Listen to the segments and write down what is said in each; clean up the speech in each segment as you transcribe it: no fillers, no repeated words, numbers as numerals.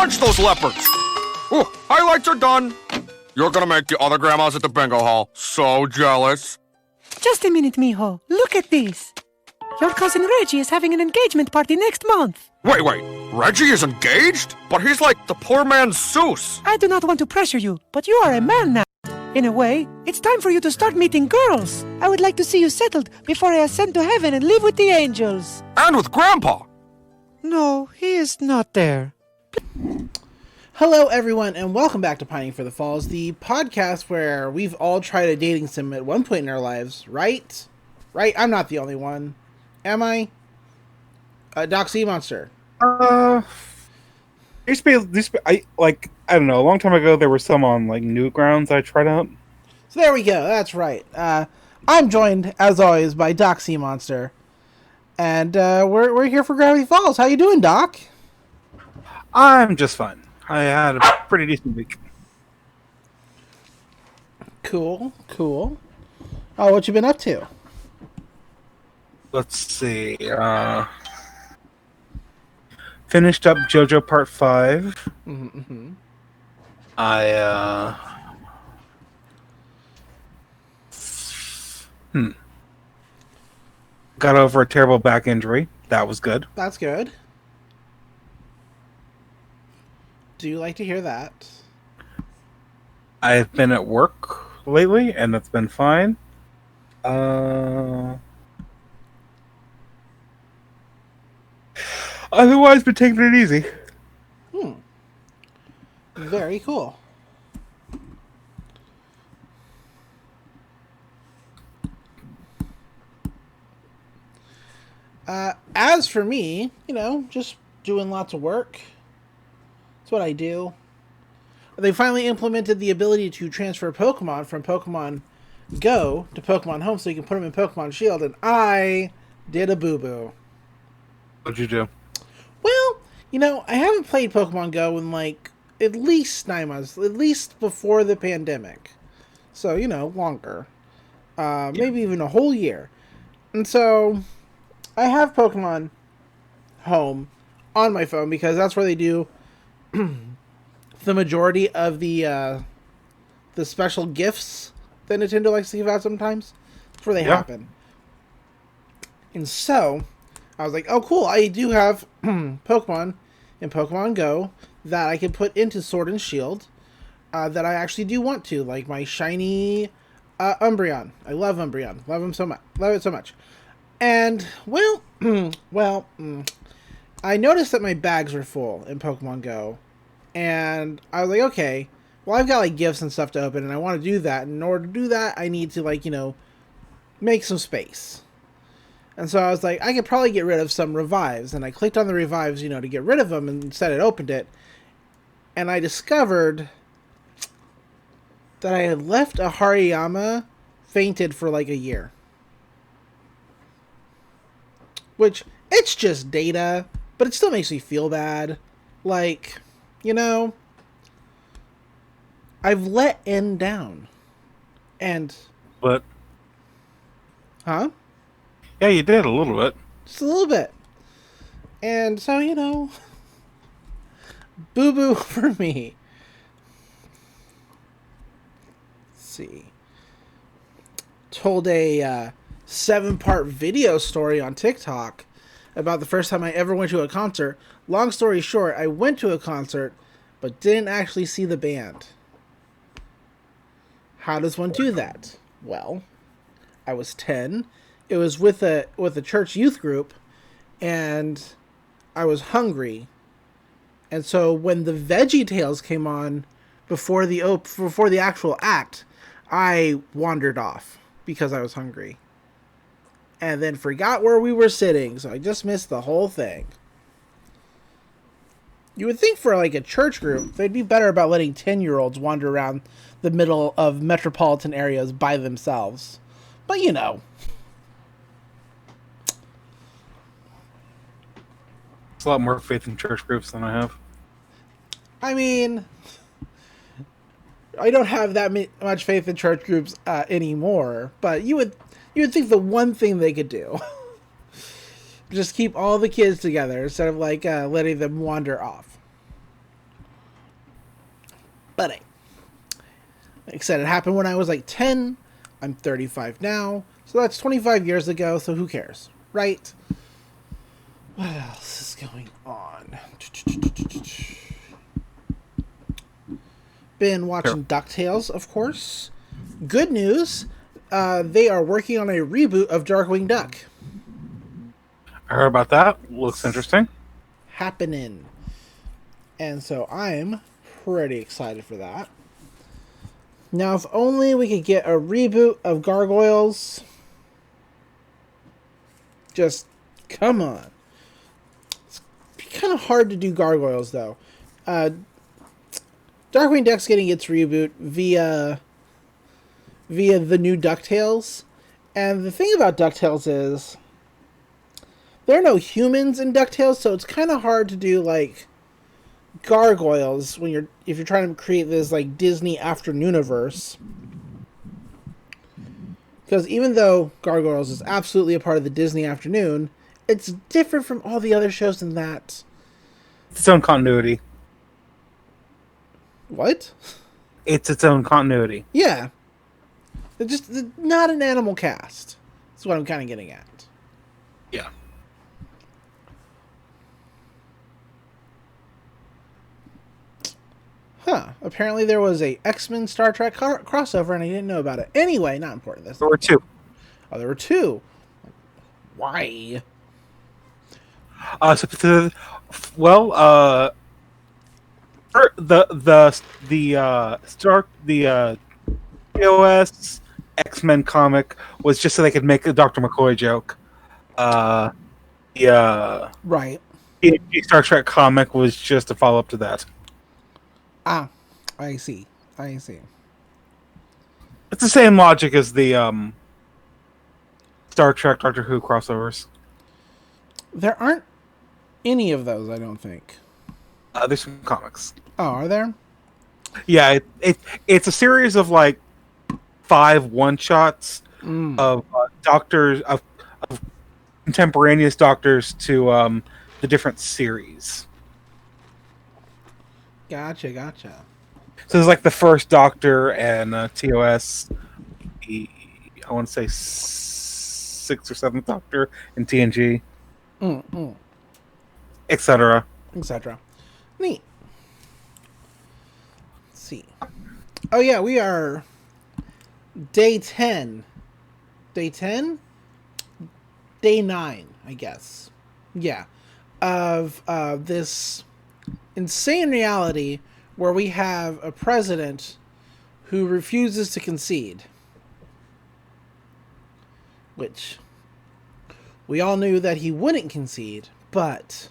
punch those leopards! Ooh, highlights are done. You're gonna make the other grandmas at the bingo hall so jealous. Just a minute, mijo. Look at this. Your cousin Reggie is having an engagement party next month. Wait, Reggie is engaged? But he's like the poor man's Soos. I do not want to pressure you, but you are a man now. In a way, it's time for you to start meeting girls. I would like to see you settled before I ascend to heaven and live with the angels. And with Grandpa. No, he is not there. Hello, everyone, and welcome back to Pining for the Falls, the podcast where we've all tried a dating sim at one point in our lives, right? Right? I'm not the only one. Am I? Doc Sea Monster. I don't know, a long time ago there were some on, Newgrounds I tried out. So there we go, that's right. I'm joined, as always, by Doc Sea Monster. And we're here for Gravity Falls. How you doing, Doc? I'm just fine. I had a pretty decent week. Cool. Oh, what you been up to? Let's see, finished up JoJo Part 5. Mm-hmm. Got over a terrible back injury. That was good. That's good. Do you like to hear that? I've been at work lately, and that's been fine. Otherwise, been taking it easy. Very cool. As for me, just doing lots of work. That's what I do. They finally implemented the ability to transfer Pokemon from Pokemon Go to Pokemon Home so you can put them in Pokemon Shield, and I did a boo-boo. What'd you do? Well, I haven't played Pokemon Go in at least 9 months, at least before the pandemic. So, longer. Maybe even a whole year. And so, I have Pokemon Home on my phone because that's where they do the majority of the special gifts that Nintendo likes to give out sometimes. That's where they happen. And so, I was like, oh cool, I do have Pokemon in Pokemon Go that I can put into Sword and Shield that I actually do want to, like my shiny Umbreon. I love Umbreon. Love it so much. And, I noticed that my bags were full in Pokemon Go. And I was like, okay, well, I've got, gifts and stuff to open, and I want to do that. And in order to do that, I need to, make some space. And so I was like, I could probably get rid of some revives. And I clicked on the revives, to get rid of them, and instead it opened it. And I discovered that I had left a Hariyama fainted for a year. Which, it's just data, but it still makes me feel bad. I've let N down. And... But... Huh? Yeah, you did a little bit. Just a little bit. And so, boo-boo for me. Let's see. Told a 7-part video story on TikTok about the first time I ever went to a concert. Long story short, I went to a concert, but didn't actually see the band. How does one do that? Well, I was 10. It was with a church youth group, and I was hungry. And so when the VeggieTales came on before the actual act, I wandered off because I was hungry. And then forgot where we were sitting, so I just missed the whole thing. You would think for a church group, they'd be better about letting 10-year-olds wander around the middle of metropolitan areas by themselves. But It's a lot more faith in church groups than I have. I mean, I don't have that much faith in church groups anymore, but you would think the one thing they could do just keep all the kids together instead of letting them wander off. Buddy. Like I said, it happened when I was like 10. I'm 35 now. So that's 25 years ago, so who cares? Right? What else is going on? Been watching DuckTales, of course. Good news. They are working on a reboot of Darkwing Duck. I heard about that. Looks interesting. Happening. And so I'm pretty excited for that. Now, if only we could get a reboot of Gargoyles. Just, come on. It's kind of hard to do Gargoyles, though. Darkwing Duck's getting its reboot via the new DuckTales. And the thing about DuckTales is there are no humans in DuckTales, so it's kind of hard to do, like, Gargoyles if you're trying to create this, like, Disney afternooniverse. Because even though Gargoyles is absolutely a part of the Disney afternoon, it's different from all the other shows in that. It's its own continuity. What? It's its own continuity. Yeah. They're not an animal cast. That's what I'm kind of getting at. Yeah. Huh. Apparently there was a X-Men Star Trek crossover and I didn't know about it. Anyway, not important. There were two. Oh, there were two. Why? The TOS X-Men comic was just so they could make a Dr. McCoy joke. Right. The Star Trek comic was just a follow-up to that. Ah, I see. It's the same logic as the Star Trek Doctor Who crossovers. There aren't any of those, I don't think. There's some comics. Oh, are there? Yeah, it's a series of like 5 one-shots of doctors of contemporaneous doctors to the different series. Gotcha. So there's like the first Doctor and TOS. I want to say 6th or 7th Doctor in TNG, etc. Neat. Let's see. Oh yeah, we are day 10. Day 10? Day 9, I guess. Yeah. Of this insane reality where we have a president who refuses to concede. Which we all knew that he wouldn't concede, but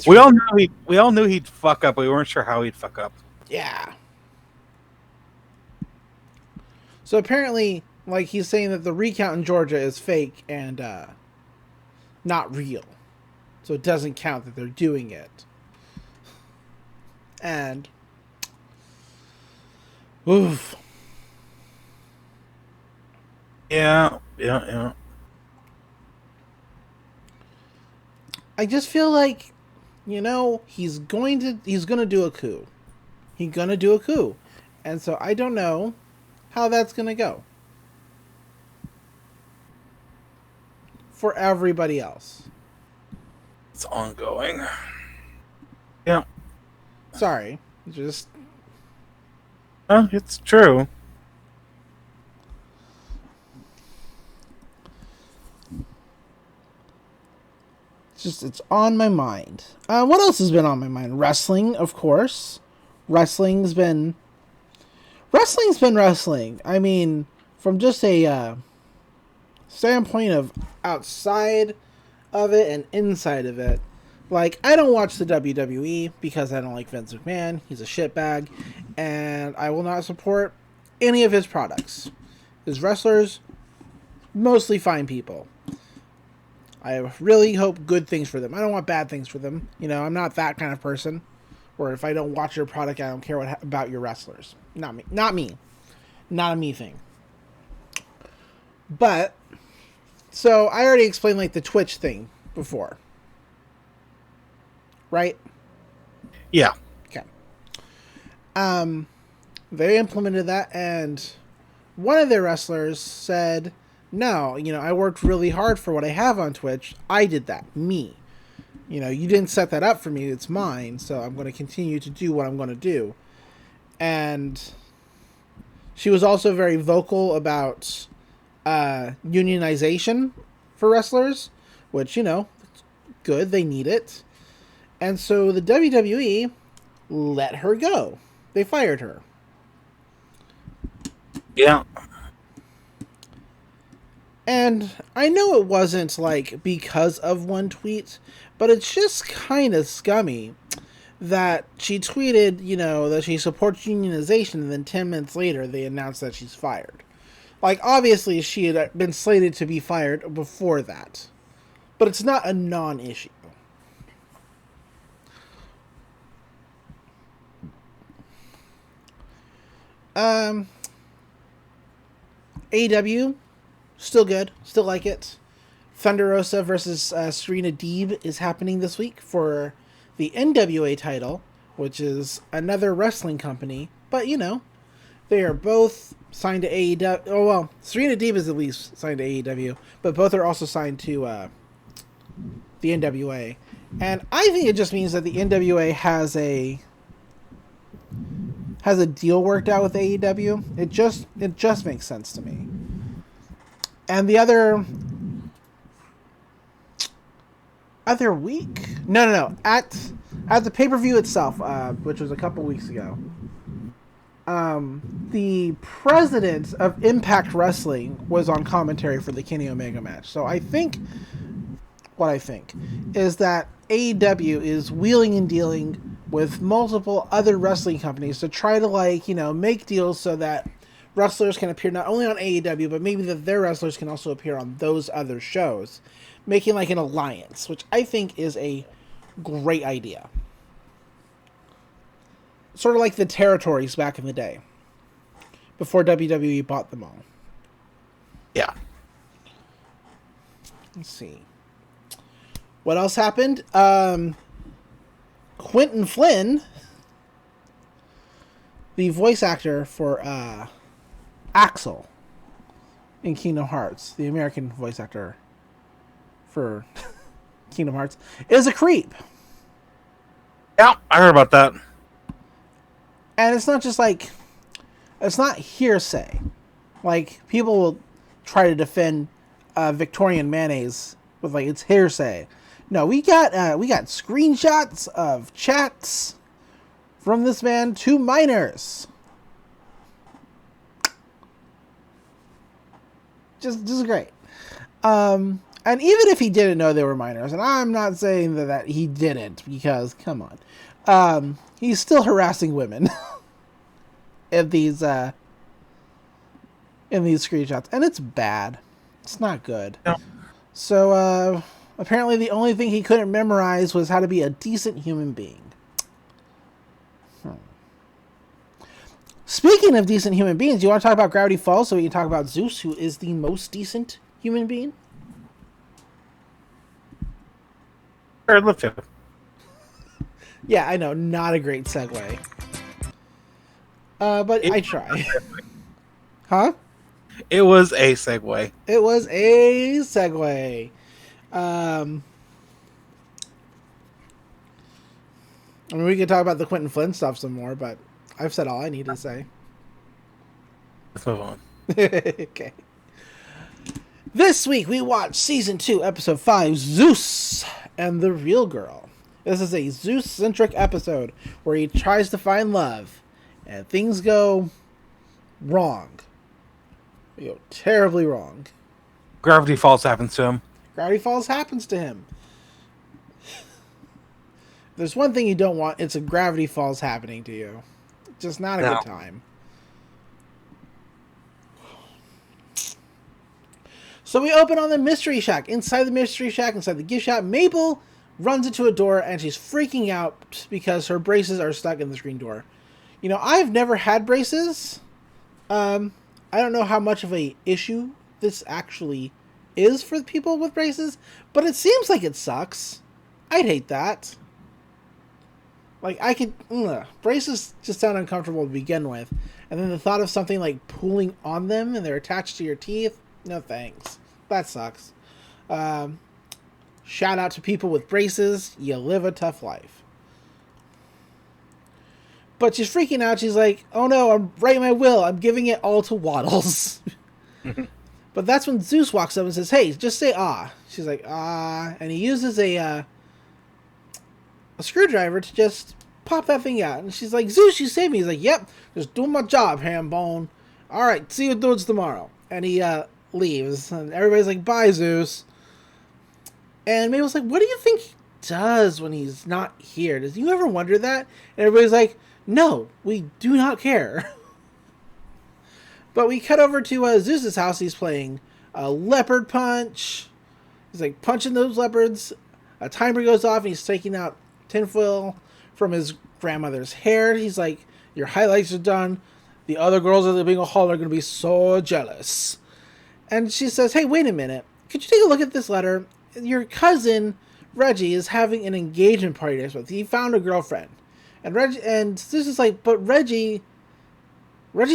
we all knew he'd fuck up, but we weren't sure how he'd fuck up. Yeah. So apparently, like, he's saying that the recount in Georgia is fake and not real. So it doesn't count that they're doing it. And oof. Yeah. I just feel like, he's going to do a coup. He's gonna do a coup. And so I don't know how that's gonna go. For everybody else. It's ongoing. Yeah. Sorry. Just it's true. it's on my mind. What else has been on my mind? Wrestling, of course. Wrestling's been wrestling. I mean, from just a standpoint of outside of it and inside of it. Like, I don't watch the WWE because I don't like Vince McMahon. He's a shitbag. And I will not support any of his products. His wrestlers, mostly fine people. I really hope good things for them. I don't want bad things for them. I'm not that kind of person. Or if I don't watch your product, I don't care about your wrestlers. Not me. Not a me thing. But, so I already explained, like, the Twitch thing before. Right? Yeah. Okay. They implemented that, and one of their wrestlers said, no, I worked really hard for what I have on Twitch. I did that. Me. You didn't set that up for me. It's mine. So I'm going to continue to do what I'm going to do. And she was also very vocal about unionization for wrestlers, which, it's good. They need it. And so the WWE let her go. They fired her. Yeah. And I know it wasn't, because of one tweet, but it's just kind of scummy that she tweeted, that she supports unionization, and then 10 minutes later they announced that she's fired. Obviously she had been slated to be fired before that. But it's not a non-issue. AEW, still good. Still like it. Thunder Rosa versus Serena Deeb is happening this week for the NWA title, which is another wrestling company. But, they are both signed to AEW. Oh, well, Serena Deeb is at least signed to AEW, but both are also signed to the NWA. And I think it just means that the NWA has a deal worked out with AEW. It just makes sense to me. And the other week? No. At the pay-per-view itself, which was a couple weeks ago, the president of Impact Wrestling was on commentary for the Kenny Omega match. So what I think is that AEW is wheeling and dealing with multiple other wrestling companies to try to make deals so that wrestlers can appear not only on AEW, but maybe that their wrestlers can also appear on those other shows, making an alliance, which I think is a great idea. Sort of like the territories back in the day, before WWE bought them all. Yeah. Let's see. What else happened? Quentin Flynn, the voice actor for Axel in Kingdom Hearts, the American voice actor for Kingdom Hearts, is a creep. Yeah, I heard about that. And it's not just it's not hearsay. People will try to defend Victorian mayonnaise with it's hearsay. No, we got screenshots of chats from this man to minors. Just great. And even if he didn't know they were minors, and I'm not saying that he didn't, because come on, he's still harassing women in these screenshots, and it's bad. It's not good. No. So apparently, the only thing he couldn't memorize was how to be a decent human being. Speaking of decent human beings, you want to talk about Gravity Falls so we can talk about Soos, who is the most decent human being? I'd love to. Yeah, I know. Not a great segue. But I try. Huh? It was a segue. It was a segue. I mean, we could talk about the Quentin Flynn stuff some more, but I've said all I need to say. Let's move on. Okay. This week we watched Season 2, Episode 5, Soos and the Real Girl. This is a Soos-centric episode where he tries to find love, and things go wrong. They go terribly wrong. Gravity Falls happens to him. Gravity Falls happens to him. If there's one thing you don't want, it's a Gravity Falls happening to you. Just not a good time. So we open on the Mystery Shack. Inside the Mystery Shack, inside the gift shop, Mabel runs into a door and she's freaking out because her braces are stuck in the screen door. I've never had braces. I don't know how much of a issue this actually is for people with braces, but it seems like it sucks. I'd hate that. Like, I could... braces just sound uncomfortable to begin with. And then the thought of something, like, pulling on them and they're attached to your teeth? No thanks. That sucks. Shout out to people with braces. You live a tough life. But she's freaking out. She's like, oh no, I'm writing my will. I'm giving it all to Waddles. But that's when Zeus walks up and says, hey, just say ah. She's like, ah. And he uses a screwdriver to just pop that thing out. And she's like, Zeus, you saved me. He's like, yep, just doing my job, Hambone. All right, see you dudes tomorrow. And he leaves. And everybody's like, bye, Zeus. And Mabel's like, what do you think he does when he's not here? Does you ever wonder that? And everybody's like, no, we do not care. But we cut over to Zeus's house. He's playing Leopard Punch. He's like punching those leopards. A timer goes off and he's taking out tinfoil from his grandmother's hair. He's like, your highlights are done. The other girls at the bingo hall are going to be so jealous. And she says, hey, wait a minute. Could you take a look at this letter? Your cousin, Reggie, is having an engagement party next month. He found a girlfriend. And Zeus is like, but Reggie's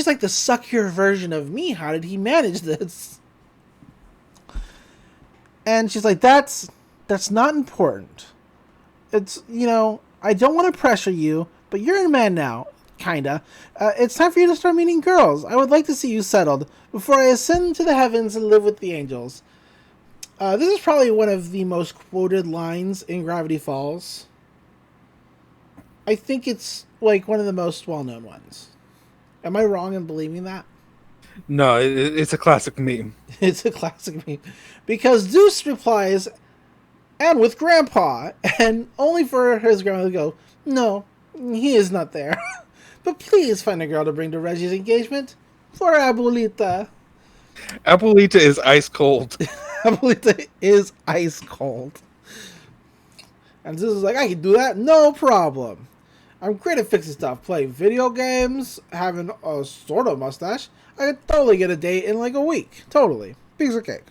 like the suckier version of me. How did he manage this? And she's like, that's not important. It's, I don't want to pressure you, but you're a man now, kinda. It's time for you to start meeting girls. I would like to see you settled before I ascend to the heavens and live with the angels. This is probably one of the most quoted lines in Gravity Falls. I think it's like one of the most well-known ones. Am I wrong in believing that? No, it's a classic meme. It's a classic meme. Because Zeus replies, and with Grandpa, and only for his grandma to go, no, he is not there. But please find a girl to bring to Reggie's engagement for Abuelita. Abuelita is ice cold. Abuelita is ice cold. And Zeus is like, I can do that, no problem. I'm great at fixing stuff, playing video games, having a sort of mustache. I could totally get a date in like a week. Totally. Piece of cake.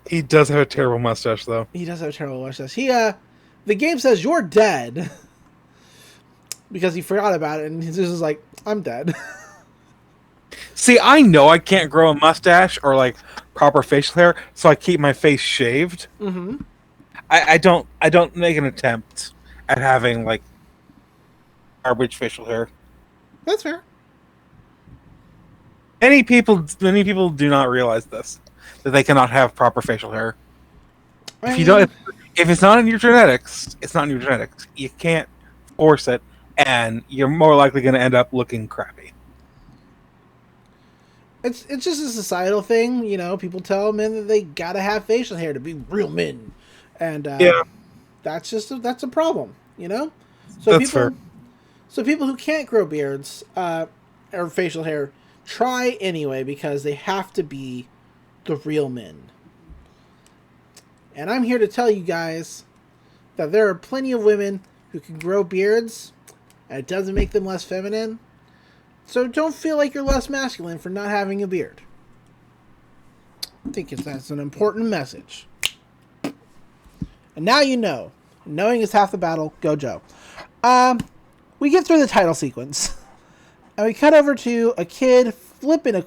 He does have a terrible mustache, though. He does have a terrible mustache. The game says you're dead. Because he forgot about it, and Zeus is like, I'm dead. See, I know I can't grow a mustache or like proper facial hair, so I keep my face shaved. Mm-hmm. I don't make an attempt at having like garbage facial hair. That's fair. Many people do not realize this, that they cannot have proper facial hair. If you don't, if it's not in your genetics, it's not in your genetics. You can't force it, and you're more likely going to end up looking crappy. It's just a societal thing, People tell men that they gotta have facial hair to be real men, and that's a problem, So that's fair. So people who can't grow beards or facial hair try anyway because they have to be the real men. And I'm here to tell you guys that there are plenty of women who can grow beards, and it doesn't make them less feminine. So don't feel like you're less masculine for not having a beard. I think that's an important message. And now you know. Knowing is half the battle. Go Joe. We get through the title sequence. And we cut over to a kid flipping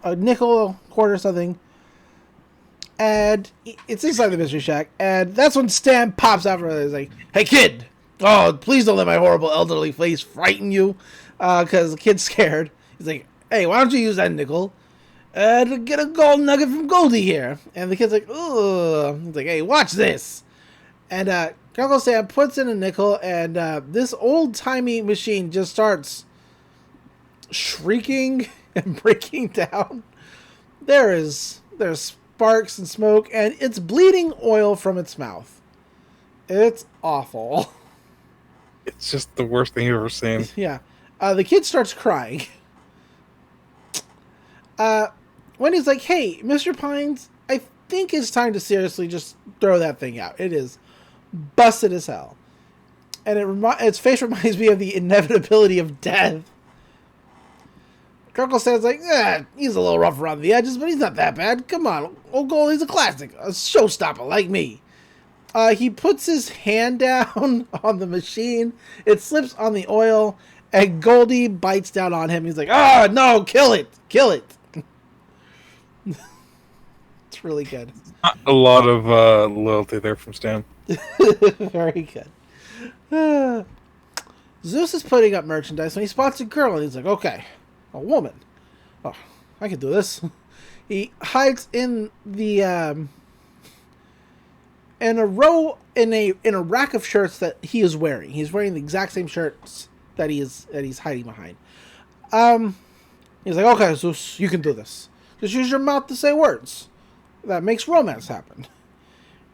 a nickel, quarter, something. And it's inside the mystery shack. And that's when Stan pops out from it. He's like, hey kid! Oh, please don't let my horrible elderly face frighten you. Because the kid's scared. He's like, hey, why don't you use that nickel to get a gold nugget from Goldie here? And the kid's like, ugh. He's like, hey, watch this. And Uncle Sam puts in a nickel, and this old-timey machine just starts shrieking and breaking down. There's sparks and smoke, and it's bleeding oil from its mouth. It's awful. It's just the worst thing you've ever seen. Yeah. The kid starts crying. Wendy's like, hey, Mr. Pines, I think it's time to seriously just throw that thing out. It is busted as hell. And its face reminds me of the inevitability of death. Uncle Sam's like, he's a little rough around the edges, but he's not that bad. Come on, old Goldie's a classic. A showstopper like me. He puts his hand down on the machine. It slips on the oil, and Goldie bites down on him. He's like, "Ah, no, kill it, kill it." It's really good. Not a lot of loyalty there from Stan. Very good. Zeus is putting up merchandise when he spots a girl, and he's like, "Okay, a woman. Oh, I can do this." He hides in the in a rack of shirts that he is wearing. He's wearing the exact same shirts that he's hiding behind. He's like, "Okay, Zeus, you can do this. Just use your mouth to say words. That makes romance happen."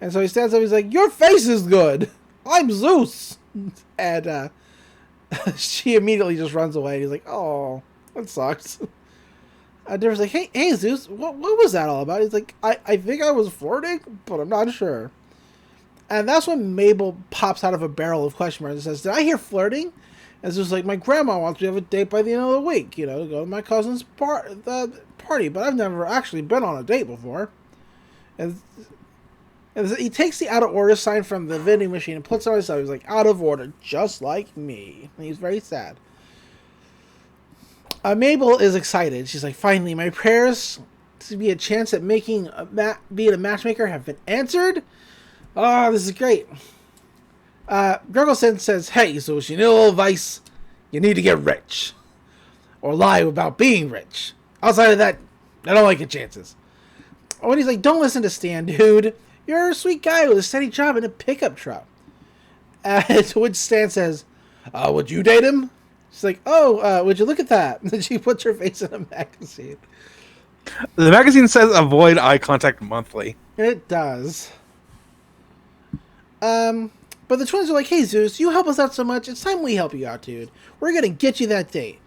And so he stands up. He's like, "Your face is good. I'm Zeus." And she immediately just runs away. He's like, "Oh, that sucks." Deborah's like, hey, Zeus, what was that all about?" He's like, I think I was flirting, but I'm not sure. And that's when Mabel pops out of a barrel of question marks and says, "Did I hear flirting?" And Zeus is like, "My grandma wants me to have a date by the end of the week, to go to my cousin's party, but I've never actually been on a date before." And he takes the out of order sign from the vending machine and puts it on his side. He's like, "Out of order, just like me." And he's very sad. Mabel is excited. She's like, "Finally, my prayers to be a chance at being a matchmaker have been answered. Oh, this is great." Gruggleson says, "Hey, so you need a little advice? You need to get rich. Or lie about being rich. Outside of that, I don't like your chances." Oh, and he's like, "Don't listen to Stan, dude. You're a sweet guy with a steady job in a pickup truck." To which Stan says, "Would you date him?" She's like, "Oh, would you look at that?" And then she puts her face in a magazine. The magazine says avoid eye contact monthly. It does. But the twins are like, "Hey, Zeus, you help us out so much. It's time we help you out, dude. We're going to get you that date."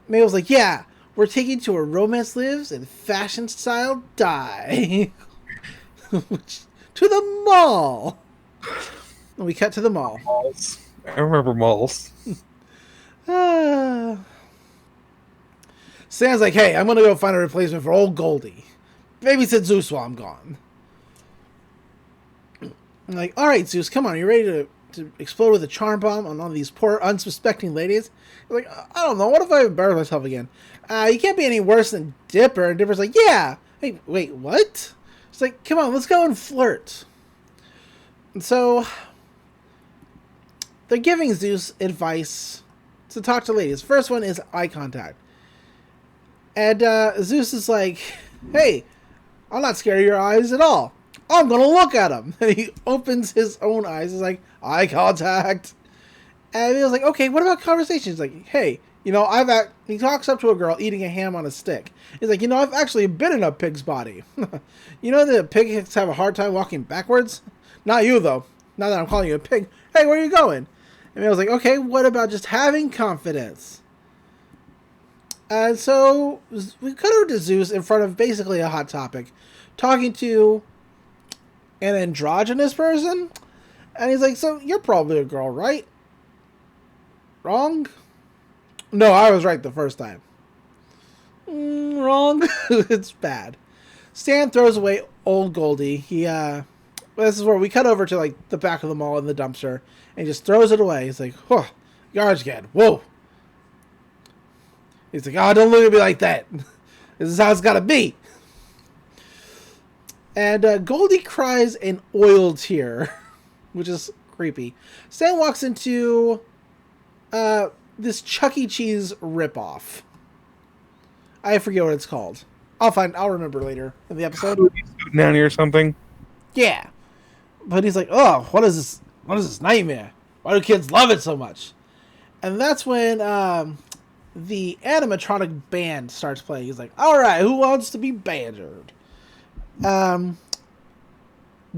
Mabel's like, "Yeah, we're taking to where romance lives and fashion style die." To the mall. And we cut to the mall. Malls. I remember malls. Stan's like, "Hey, I'm going to go find a replacement for old Goldie. Babysit Zeus while I'm gone." I'm like, "All right, Zeus, come on. Are you ready to explode with a charm bomb on all these poor, unsuspecting ladies?" He's like, "I don't know. What if I embarrass myself again?" You can't be any worse than Dipper." And Dipper's like, "Yeah." Hey, wait, what? It's like, "Come on, let's go and flirt." And so they're giving Zeus advice to talk to ladies. First one is eye contact. And Zeus is like, "Hey, I'm not scared of your eyes at all. I'm going to look at them." And he opens his own eyes. He's like, "Eye contact." And he was like, "Okay, what about conversation?" He's like, "Hey, he talks up to a girl eating a ham on a stick. He's like, "I've actually been in a pig's body." The pigs have a hard time walking backwards? Not you, though. Now that I'm calling you a pig. Hey, where are you going? And I was like, "Okay, what about just having confidence?" And so we cut over to Zeus in front of basically a Hot Topic, talking to an androgynous person. And he's like, "So you're probably a girl, right?" Wrong? No, I was right the first time. Wrong. It's bad. Stan throws away old Goldie. This is where we cut over to like the back of the mall in the dumpster, and he just throws it away. He's like, "Oh, garbage can. Whoa." He's like, "Oh, don't look at me like that. This is how it's gotta be." And Goldie cries an oil tear, which is creepy. Stan walks into this Chuck E. Cheese ripoff. I forget what it's called. I'll remember later in the episode. Nanny or something. Yeah. But he's like, "Oh, what is this? What is this nightmare? Why do kids love it so much?" And that's when the animatronic band starts playing. He's like, "All right, who wants to be badgered?"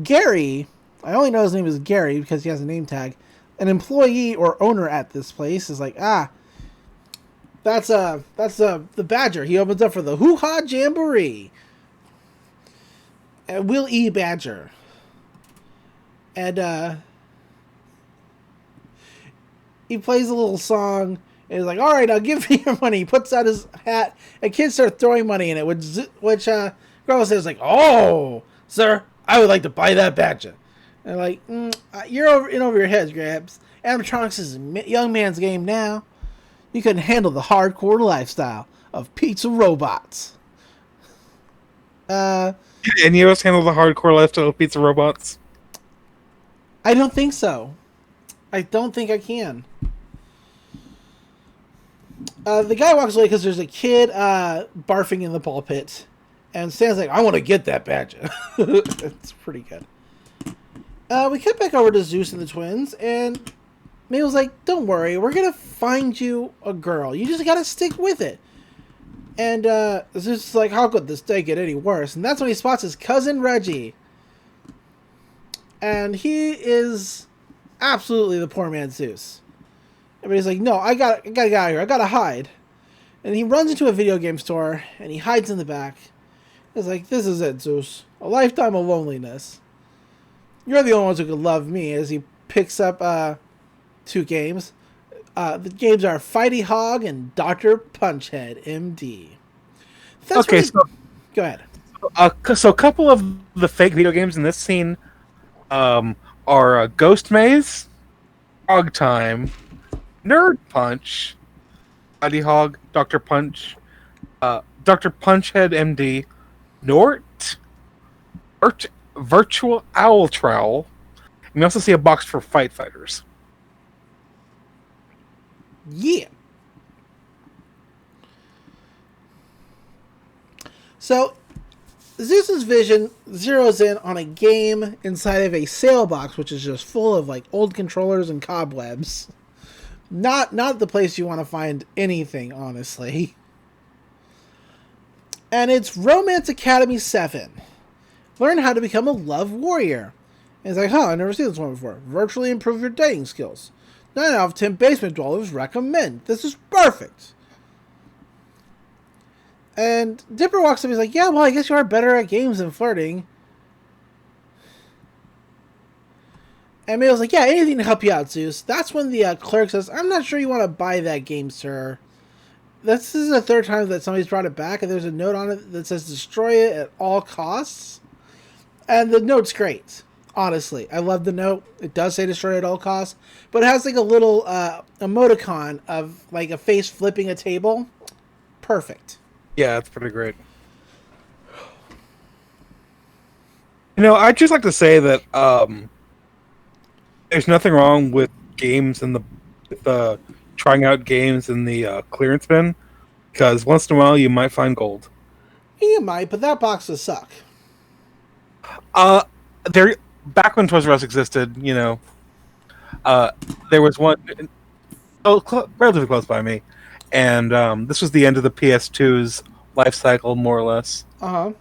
Gary, I only know his name is Gary because he has a name tag. An employee or owner at this place is like, that's the Badger. He opens up for the Hoo Ha Jamboree. And Will E. Badger. And he plays a little song. And he's like, "All right, I'll give you your money." He puts out his hat, and kids start throwing money in it, which girl says like, "Oh, sir, I would like to buy that Badger." And like, you're over your heads, Grabs. Animatronics is a young man's game now. You couldn't handle the hardcore lifestyle of pizza robots. Any of us handle the hardcore lifestyle of pizza robots? I don't think so. I don't think I can. The guy walks away because there's a kid barfing in the ball pit. And Stan's like, I want to get that badge. It's pretty good. We cut back over to Zeus and the twins, and Mabel's like, don't worry, we're going to find you a girl. You just got to stick with it. And Zeus is like, how could this day get any worse? And that's when he spots his cousin Reggie. And he is absolutely the poor man Zeus. Everybody's like, no, I gotta get out of here. I gotta hide. And he runs into a video game store, and he hides in the back. He's like, this is it, Zeus. A lifetime of loneliness. You're the only ones who could love me. As he picks up 2 games. The games are Fighty Hog and Dr. Punchhead, MD. Okay, so go ahead. So a couple of the fake video games in this scene are Ghost Maze, Hog Time, Nerd Punch, Fighty Hog, Dr. Punch, Dr. Punchhead, MD, Nort, Virtual Owl Trowel. And we also see a box for Fight Fighters. Yeah. So, Zeus's vision zeroes in on a game inside of a sale box, which is just full of like old controllers and cobwebs. Not the place you want to find anything, honestly. And it's Romance Academy 7. Learn how to become a love warrior. And it's like, I've never seen this one before. Virtually improve your dating skills. 9 out of 10 basement dwellers recommend. This is perfect. And Dipper walks up, he's like, yeah, well, I guess you are better at games than flirting. And Mabel's like, yeah, anything to help you out, Zeus. That's when the clerk says, I'm not sure you want to buy that game, sir. This is the 3rd time that somebody's brought it back, and there's a note on it that says destroy it at all costs. And the note's great. Honestly, I love the note. It does say destroy at all costs, but it has like a little emoticon of like a face flipping a table. Perfect. Yeah, that's pretty great. I'd just like to say that there's nothing wrong with games in the trying out games in the clearance bin, because once in a while you might find gold. You might, but that box would suck. There, back when Toys R Us existed, there was one relatively close by me, and this was the end of the PS2's life cycle, more or less. And,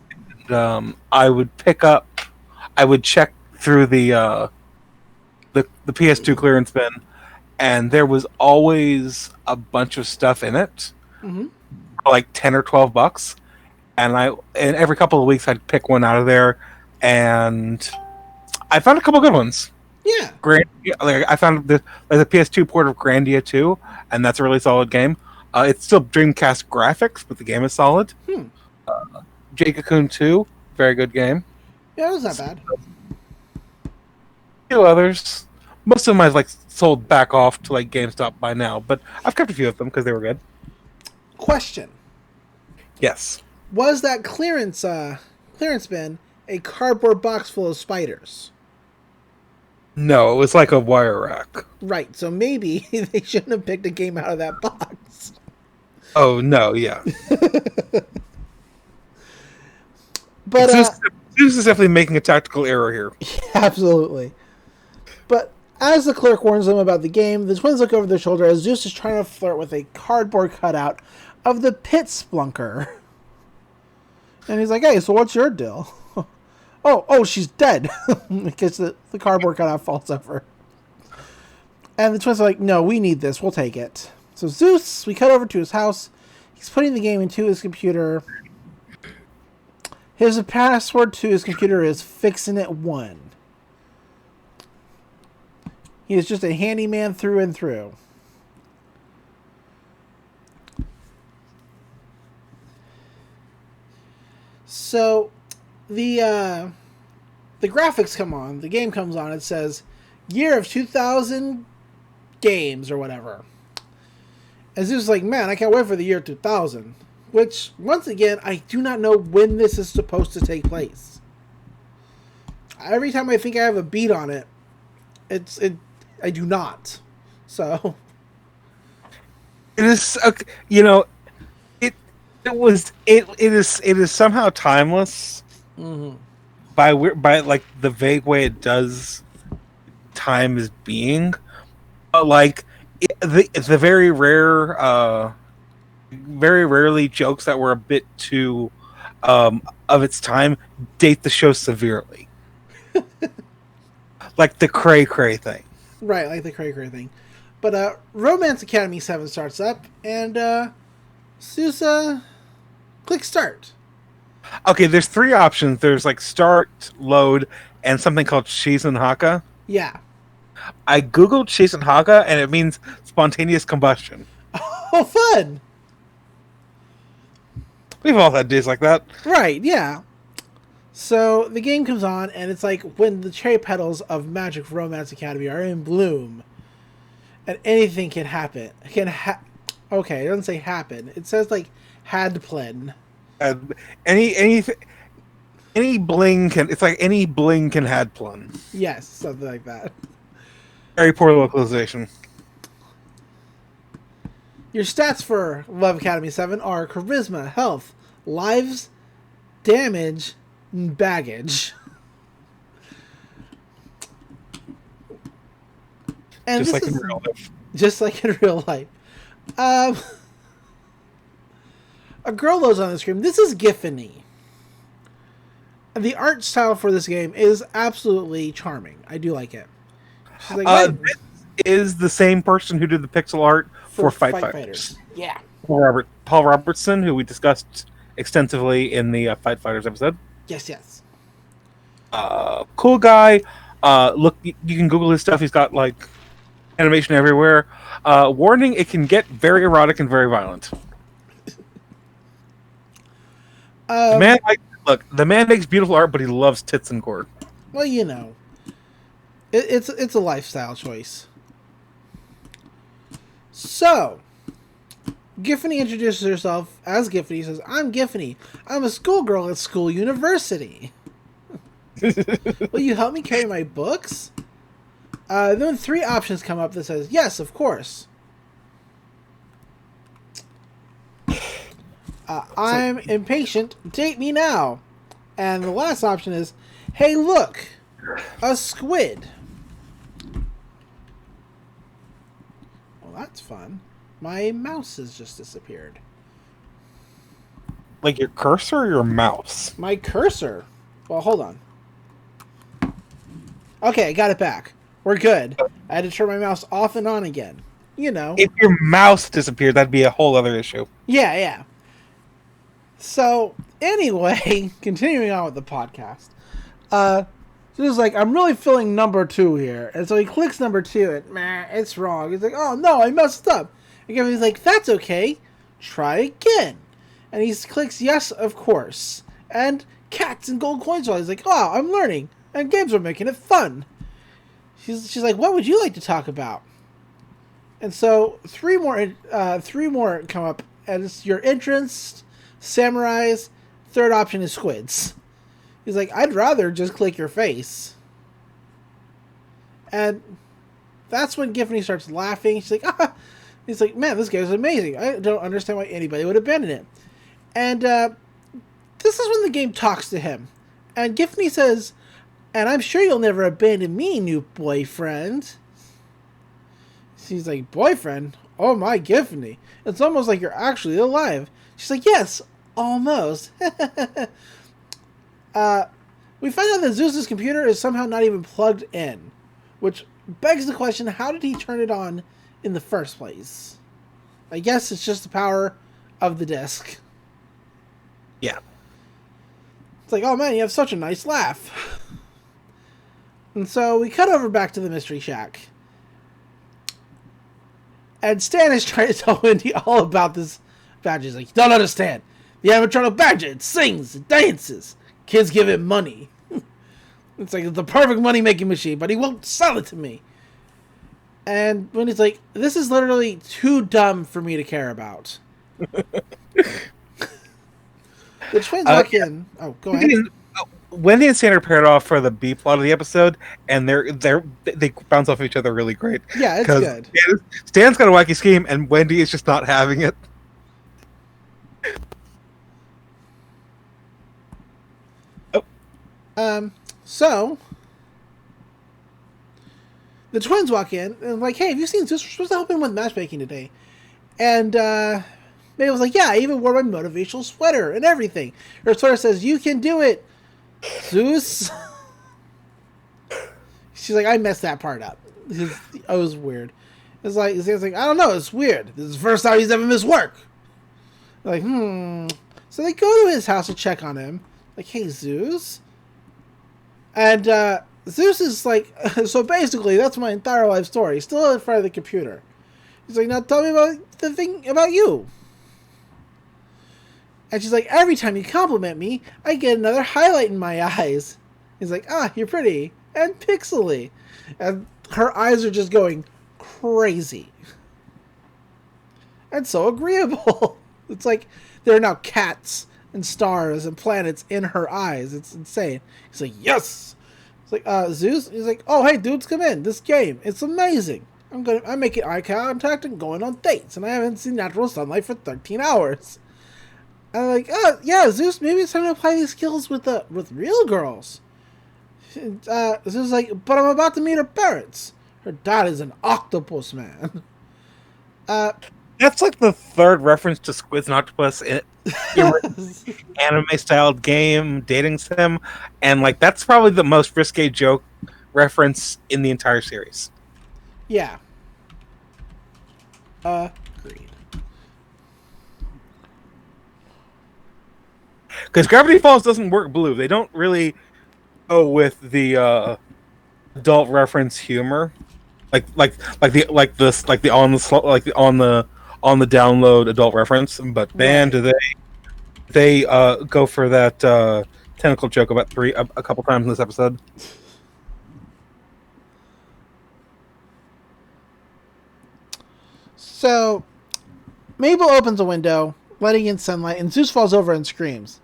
I would check through the PS2 clearance bin, and there was always a bunch of stuff in it, like $10 or $12, and every couple of weeks I'd pick one out of there, and I found a couple good ones. Yeah. I found there's a PS2 port of Grandia 2, and that's a really solid game. It's still Dreamcast graphics, but the game is solid. Jade-Cocoon 2, very good game. Yeah, it was not bad. A few others. Most of them I've sold back off to GameStop by now, but I've kept a few of them because they were good. Question. Yes. Was that clearance bin a cardboard box full of spiders? No, it was like a wire rack. Right, so maybe they shouldn't have picked a game out of that box. Oh, no, yeah. But Zeus is definitely making a tactical error here. Absolutely. But as the clerk warns them about the game, the twins look over their shoulder as Zeus is trying to flirt with a cardboard cutout of the pit splunker. And he's like, hey, so what's your deal? Oh, she's dead. Because the cardboard cutout falls over. And the twins are like, no, we need this. We'll take it. So Zeus, we cut over to his house. He's putting the game into his computer. His password to his computer is Fixin' It 1. He is just a handyman through and through. So, the the graphics come on, the game comes on, it says, year of 2000 games or whatever. And Zeus is like, man, I can't wait for the year 2000. Which, once again, I do not know when this is supposed to take place. Every time I think I have a beat on it, I do not. So it is, it is somehow timeless. Mm-hmm. By like the vague way it does time as being, but like the very rarely jokes that were a bit too of its time date the show severely. Like the cray thing. Right, like the cray thing. But Romance Academy 7 starts up, and Soos click start. Okay, there's 3 options. There's like start, load, and something called Shizen Haka. Yeah. I googled Shizen Haka, and it means spontaneous combustion. Oh, fun! We've all had days like that. Right, yeah. So the game comes on, and it's like when the cherry petals of Magic Romance Academy are in bloom, and anything can happen. Okay, it doesn't say happen. It says like hadplen. Any bling can. It's like any bling can hadplen. Yes, something like that. Very poor localization. Your stats for Love Academy 7 are Charisma, Health, Lives, Damage, and Baggage. And just like in real life. Just like in real life. A girl loads on the screen. This is Giffany. And the art style for this game is absolutely charming. I do like it. She's like, this is the same person who did the pixel art for Fight Fighters. Yeah. Paul Robertson, who we discussed extensively in the Fight Fighters episode. Yes. Cool guy. Look, you can Google his stuff. He's got like animation everywhere. Warning: it can get very erotic and very violent. The man makes beautiful art, but he loves tits and gore. Well, you know, it's a lifestyle choice. So, Giffany introduces herself as Giffany. Says, "I'm Giffany. I'm a schoolgirl at School University. Will you help me carry my books?" Then 3 options come up that says, "Yes, of course." I'm impatient. Date me now. And the last option is, "Hey, look, a squid." Well, that's fun. My mouse has just disappeared. Like your cursor or your mouse? My cursor. Well, hold on. Okay, I got it back. We're good. I had to turn my mouse off and on again. You know. If your mouse disappeared, that'd be a whole other issue. Yeah. So, anyway, continuing on with the podcast. So he's like, "I'm really feeling number 2 here." And so he clicks number 2 and, meh, it's wrong. He's like, "Oh, no, I messed up." And he's like, "That's okay. Try again." And he clicks yes, of course. And cats and gold coins. He's like, "Oh, I'm learning. And games are making it fun." She's like, "What would you like to talk about?" And so 3 more come up. And it's your interest, samurais, 3rd option is squids. He's like, "I'd rather just click your face." And that's when Giffany starts laughing. She's like, "Ah!" He's like, "Man, this guy's amazing. I don't understand why anybody would abandon it." And this is when the game talks to him. And Giffany says, "And I'm sure you'll never abandon me, new boyfriend." He's like, "Boyfriend? Oh my, Giffany. It's almost like you're actually alive." She's like, "Yes, almost." We find out that Zeus's computer is somehow not even plugged in, which begs the question, how did he turn it on in the first place? I guess it's just the power of the disc. Yeah. It's like, "Oh man, you have such a nice laugh." And so we cut over back to the Mystery Shack. And Stan is trying to tell Wendy all about this badge. He's like, "You don't understand. The animatronic badge, it sings, it dances. Kids give it money." It's like the perfect money-making machine, but he won't sell it to me. And when he's like, this is literally too dumb for me to care about. The twins walk in. Oh, go ahead. Wendy and Sandra paired off for the B plot of the episode, and they bounce off each other really great. Yeah, it's good. Stan's got a wacky scheme, and Wendy is just not having it. So the twins walk in and like, hey, have you seen Soos? We're supposed to help him with matchmaking today. And Mabel's like, yeah, I even wore my motivational sweater and everything. Her sweater says, you can do it, Soos. She's like, I messed that part up. It was weird. It's like, I don't know, it's weird. This is the first time he's ever missed work. They're like, So they go to his house to check on him. Like, hey, Soos. And Soos is like, so basically, that's my entire life story. Still in front of the computer. He's like, now tell me about the thing about you. And she's like, every time you compliment me, I get another highlight in my eyes. He's like, you're pretty and pixely. And her eyes are just going crazy. And so agreeable. It's like there are now cats and stars and planets in her eyes. It's insane. He's like, yes. It's like, Zeus. He's like, oh, hey, dudes, come in. This game, it's amazing. I'm making eye contact and going on dates, and I haven't seen natural sunlight for 13 hours. And I'm like, yeah, Zeus, maybe it's time to apply these skills with real girls. Zeus is like, but I'm about to meet her parents. Her dad is an octopus man. That's like the third reference to Squids and Octopus in anime-styled game dating sim, and like that's probably the most risque joke reference in the entire series. Yeah. Agreed. Because Gravity Falls doesn't work blue. They don't really go with the adult reference humor, like the on the download adult reference. But man, do they go for that tentacle joke about a couple times in this episode. So, Mabel opens a window, letting in sunlight, and Zeus falls over and screams.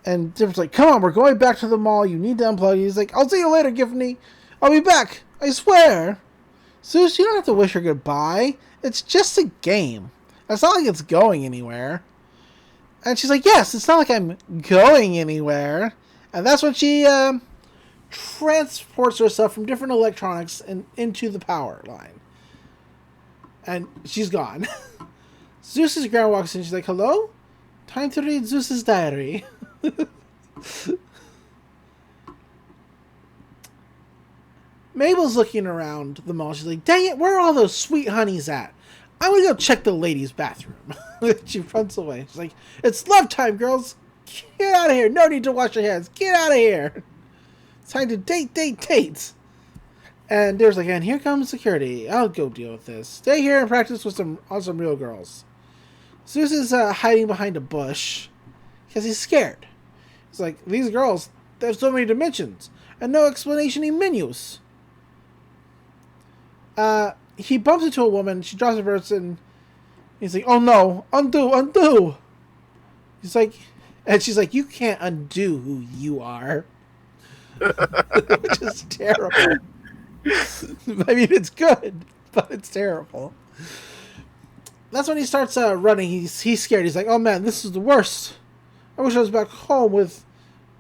And Differ's like, come on, we're going back to the mall. You need to unplug. He's like, I'll see you later, Giffany. I'll be back. I swear. Zeus, you don't have to wish her goodbye. It's just a game. It's not like it's going anywhere. And she's like, yes, it's not like I'm going anywhere. And that's when she transports herself from different electronics and into the power line. And she's gone. Zeus's grandma walks in. She's like, hello? Time to read Zeus's diary. Mabel's looking around the mall. She's like, dang it, where are all those sweet honeys at? I'm going to go check the ladies' bathroom. She runs away. She's like, it's love time, girls. Get out of here. No need to wash your hands. Get out of here. It's time to date. And there's like, and here comes security. I'll go deal with this. Stay here and practice with some real girls. Zeus is hiding behind a bush because he's scared. He's like, these girls, they have so many dimensions and no explanation in menus. He bumps into a woman. She drops her purse and he's like, oh no, undo. He's like, and she's like, you can't undo who you are. Which is terrible. I mean, it's good, but it's terrible. That's when he starts running. He's scared. He's like, oh man, this is the worst. I wish I was back home with...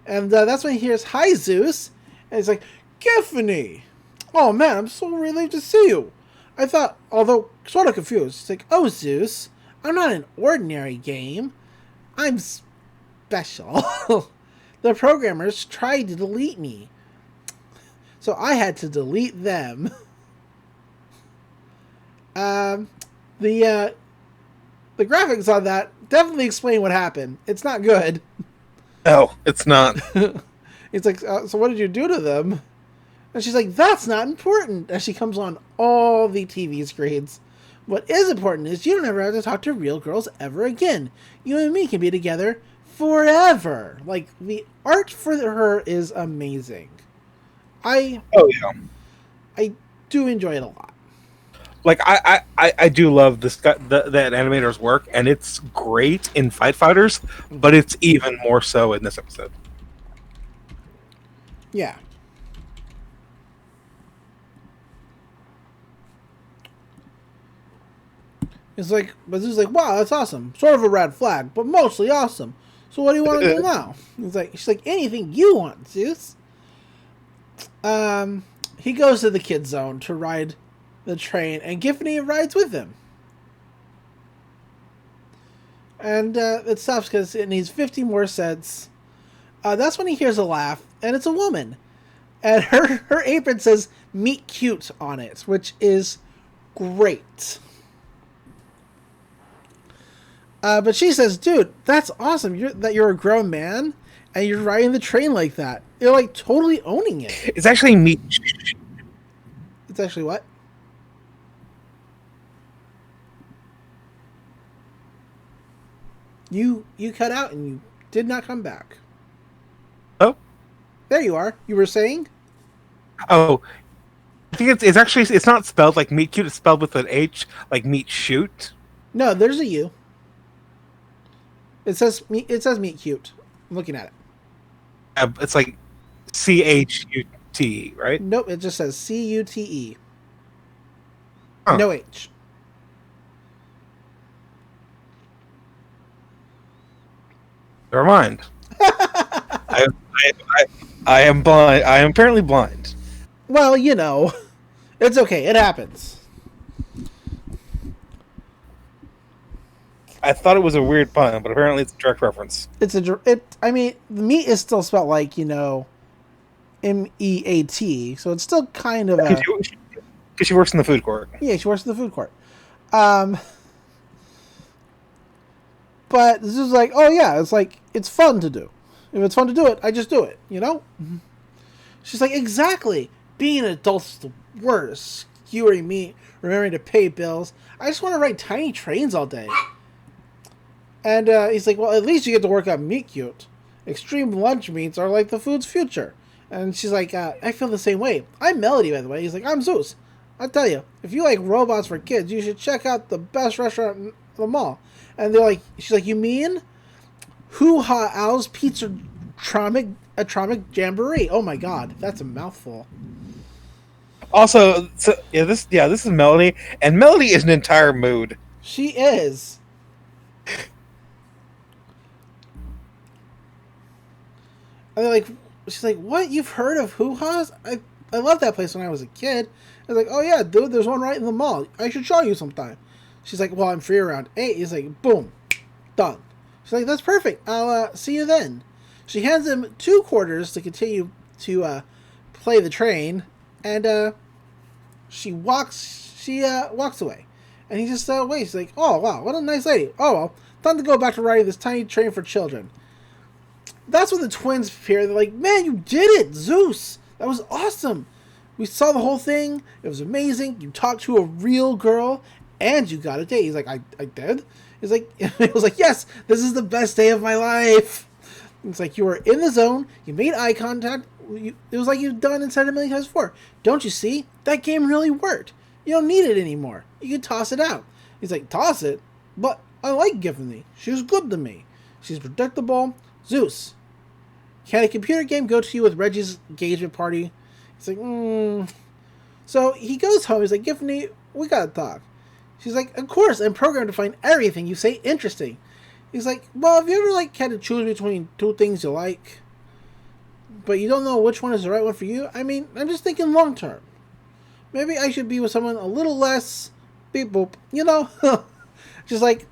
And that's when he hears, hi, Zeus. And he's like, Giffany. Oh man, I'm so relieved to see you. I thought, although sort of confused. He's like, oh, Zeus, I'm not an ordinary game. I'm special. The programmers tried to delete me. So I had to delete them. The graphics on that definitely explain what happened. It's not good. No, it's not. It's like, so what did you do to them? And she's like, that's not important. As she comes on all the TV screens. What is important is you don't ever have to talk to real girls ever again. You and me can be together forever. Like, the art for her is amazing. I Oh yeah. I do enjoy it a lot. Like I do love this that animator's work, and it's great in Fight Fighters, but it's even more so in this episode. Yeah. It's like, but it's like, wow, that's awesome. Sort of a red flag, but mostly awesome. So what do you want to do now? It's like, she's like, anything you want, Zeus. He goes to the kid zone to ride the train, and Giffany rides with him. And it stops because it needs 50 more cents. That's when he hears a laugh, and it's a woman. And her apron says "Meet Cute" on it, which is great. But she says, "Dude, that's awesome. You're a grown man, and you're riding the train like that. You're like totally owning it." It's actually meat. It's actually what? You cut out and you did not come back. Oh, There you are. You were saying? oh. I think it's actually it's not spelled like meat cute. It's spelled with an H, like meat shoot. No, there's a U. It says meet cute. I'm looking at it. It's like CHUT, right? Nope, it just says CUTE. Huh. No H. Never mind. I am blind. I am apparently blind. Well, you know, it's okay. It happens. I thought it was a weird pun, but apparently it's a direct reference. I mean, the meat is still spelled like, you know, MEAT, so it's still kind of a... Because she works in the food court. Yeah, she works in the food court. But this is like, oh yeah, it's like, it's fun to do. If it's fun to do it, I just do it, you know? Mm-hmm. She's like, exactly. Being an adult's the worst. Skewering me, remembering to pay bills. I just want to ride tiny trains all day. And he's like, well, at least you get to work on Meat Cute. Extreme lunch meats are like the food's future. And she's like, I feel the same way. I'm Melody, by the way. He's like, I'm Zeus. I tell you, if you like robots for kids, you should check out the best restaurant in the mall. And they're like, she's like, you mean Hoo Ha Owl's Pizza Atomic Jamboree? Oh my god, that's a mouthful. Also, this is Melody, and Melody is an entire mood. She is. And they're like, she's like, what? You've heard of Hoo Ha's? I loved that place when I was a kid. I was like, oh yeah, dude, there's one right in the mall. I should show you sometime. She's like, well, I'm free around 8. He's like, boom, done. She's like, that's perfect. I'll see you then. She hands him 2 quarters to continue to play the train, and she walks away. And he just waits. He's like, oh wow, what a nice lady. Oh well, time to go back to riding this tiny train for children. That's when the twins appear. They're like, man, you did it, Zeus. That was awesome. We saw the whole thing. It was amazing. You talked to a real girl, and you got a date. He's like, I did? He's like, it was like, yes, this is the best day of my life. It's like, you were in the zone. You made eye contact. It was like you've done and said a million times before. Don't you see? That game really worked. You don't need it anymore. You can toss it out. He's like, toss it? But I like Giffany. She was good to me. She's predictable. Zeus, can a computer game go to you with Reggie's engagement party? He's like, So he goes home. He's like, Giffany, we gotta talk. She's like, of course, I'm programmed to find everything you say interesting. He's like, well, have you ever had to choose between 2 things you like, but you don't know which one is the right one for you? I mean, I'm just thinking long term. Maybe I should be with someone a little less beep boop, you know? Just like,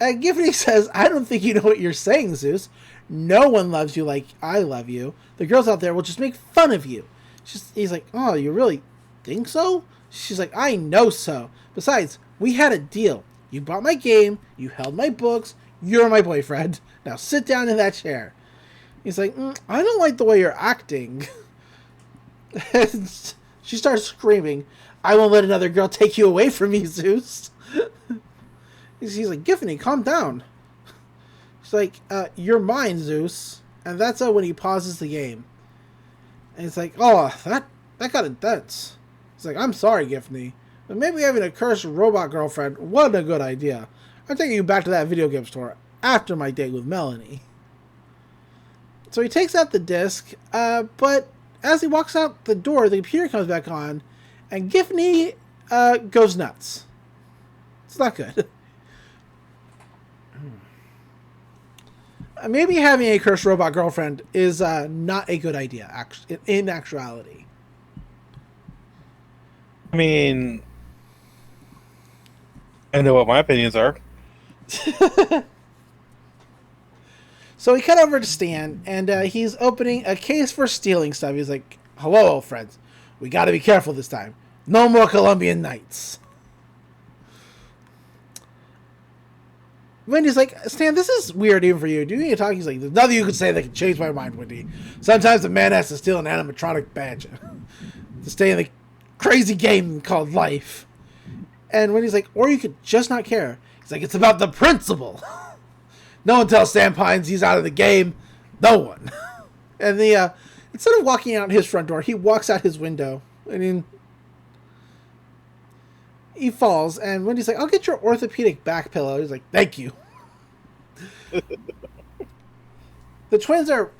Giffany says, I don't think you know what you're saying, Zeus. No one loves you like I love you. The girls out there will just make fun of you. He's like, oh, you really think so? She's like, I know so. Besides, we had a deal. You bought my game, you held my books, you're my boyfriend. Now sit down in that chair. He's like, I don't like the way you're acting. She starts screaming, I won't let another girl take you away from me, Zeus. He's like, Giffany, calm down. She's like, you're mine, Zeus. And that's when he pauses the game. And it's like, oh, that got intense. It's like, I'm sorry, Giffany, but maybe having a cursed robot girlfriend wasn't a good idea. I'm taking you back to that video game store after my date with Melanie. So he takes out the disc, but as he walks out the door, the computer comes back on, and Giffany goes nuts. It's not good. Maybe having a cursed robot girlfriend is not a good idea, in actuality. I mean, I know what my opinions are. So we cut over to Stan, and he's opening a case for stealing stuff. He's like, hello, old friends. We gotta be careful this time. No more Colombian nights. Wendy's like, Stan, this is weird even for you. Do you need to talk? He's like, there's nothing you can say that can change my mind, Wendy. Sometimes a man has to steal an animatronic badge to stay in the crazy game called life. And Wendy's like, or you could just not care. He's like, it's about the principle. No one tells Stan Pines he's out of the game. No one. And instead of walking out his front door, he walks out his window. I mean, he falls, and Wendy's like, I'll get your orthopedic back pillow. He's like, thank you. The twins are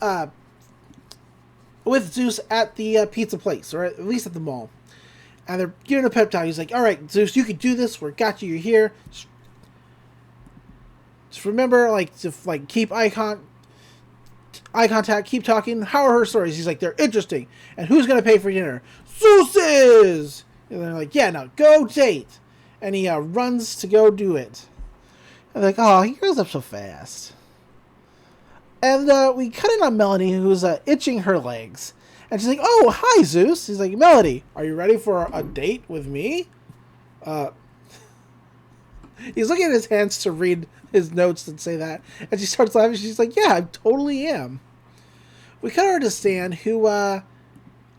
with Zeus at the pizza place, or at least at the mall. And they're giving a pep talk. He's like, all right, Zeus, you can do this. We got you. You're here. Just remember, to keep eye contact, keep talking. How are her stories? He's like, they're interesting. And who's going to pay for dinner? Soos is! And they're like, yeah, now go date. And he runs to go do it. And they're like, oh, he grows up so fast. And we cut in on Melanie, who's itching her legs. And she's like, oh, hi, Zeus. He's like, Melody, are you ready for a date with me? He's looking at his hands to read his notes that say that. And she starts laughing. She's like, yeah, I totally am. We cut over to Stan, who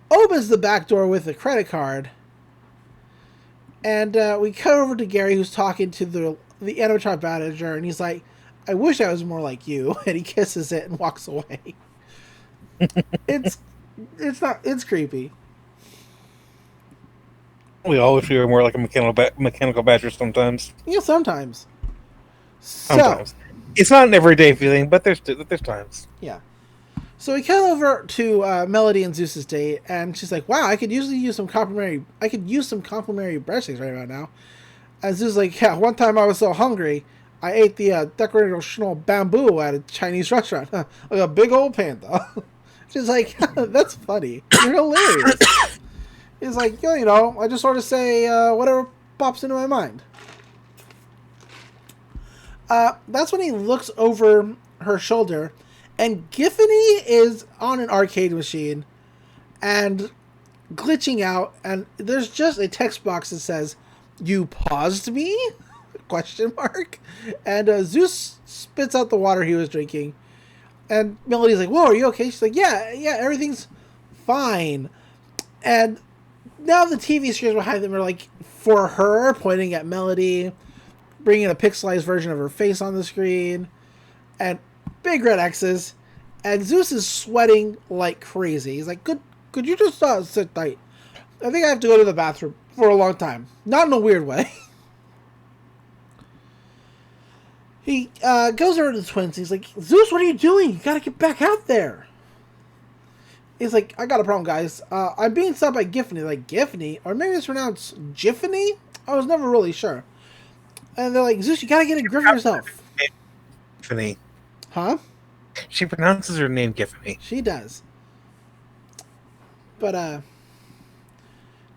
opens the back door with a credit card. And we cut over to Gary, who's talking to the animatronic manager. And he's like, I wish I was more like you. And he kisses it and walks away. It's creepy. We all wish we were more like a mechanical badger sometimes. Yeah, sometimes. Sometimes. It's not an everyday feeling, but there's times. Yeah. So we cut over to Melody and Zeus's date, and she's like, "Wow, I could use some complimentary breadsticks right about now." And Zeus is like, "Yeah, one time I was so hungry, I ate the decorational bamboo at a Chinese restaurant, like a big old panda." She's like, "That's funny. You're hilarious." He's like, I just sort of say whatever pops into my mind. That's when he looks over her shoulder, and Giffany is on an arcade machine and glitching out, and there's just a text box that says, "You paused me?" Question mark. And Zeus spits out the water he was drinking, and Melody's like, "Whoa, are you okay?" She's like, yeah, everything's fine." And now the TV screens behind them are like for her, pointing at Melody, bringing a pixelized version of her face on the screen, and big red X's. And Zeus is sweating like crazy. He's like, could you just sit tight? I think I have to go to the bathroom for a long time. Not in a weird way. He goes over to the twins. He's like, Zeus, what are you doing? You gotta get back out there. He's like, I got a problem, guys. I'm being stopped by Giffany. Like, Giffany? Or maybe it's pronounced Giffany? I was never really sure. And they're like, Zeus, you gotta get a grip of yourself. Giffany. Huh? She pronounces her name Giffany. She does. But,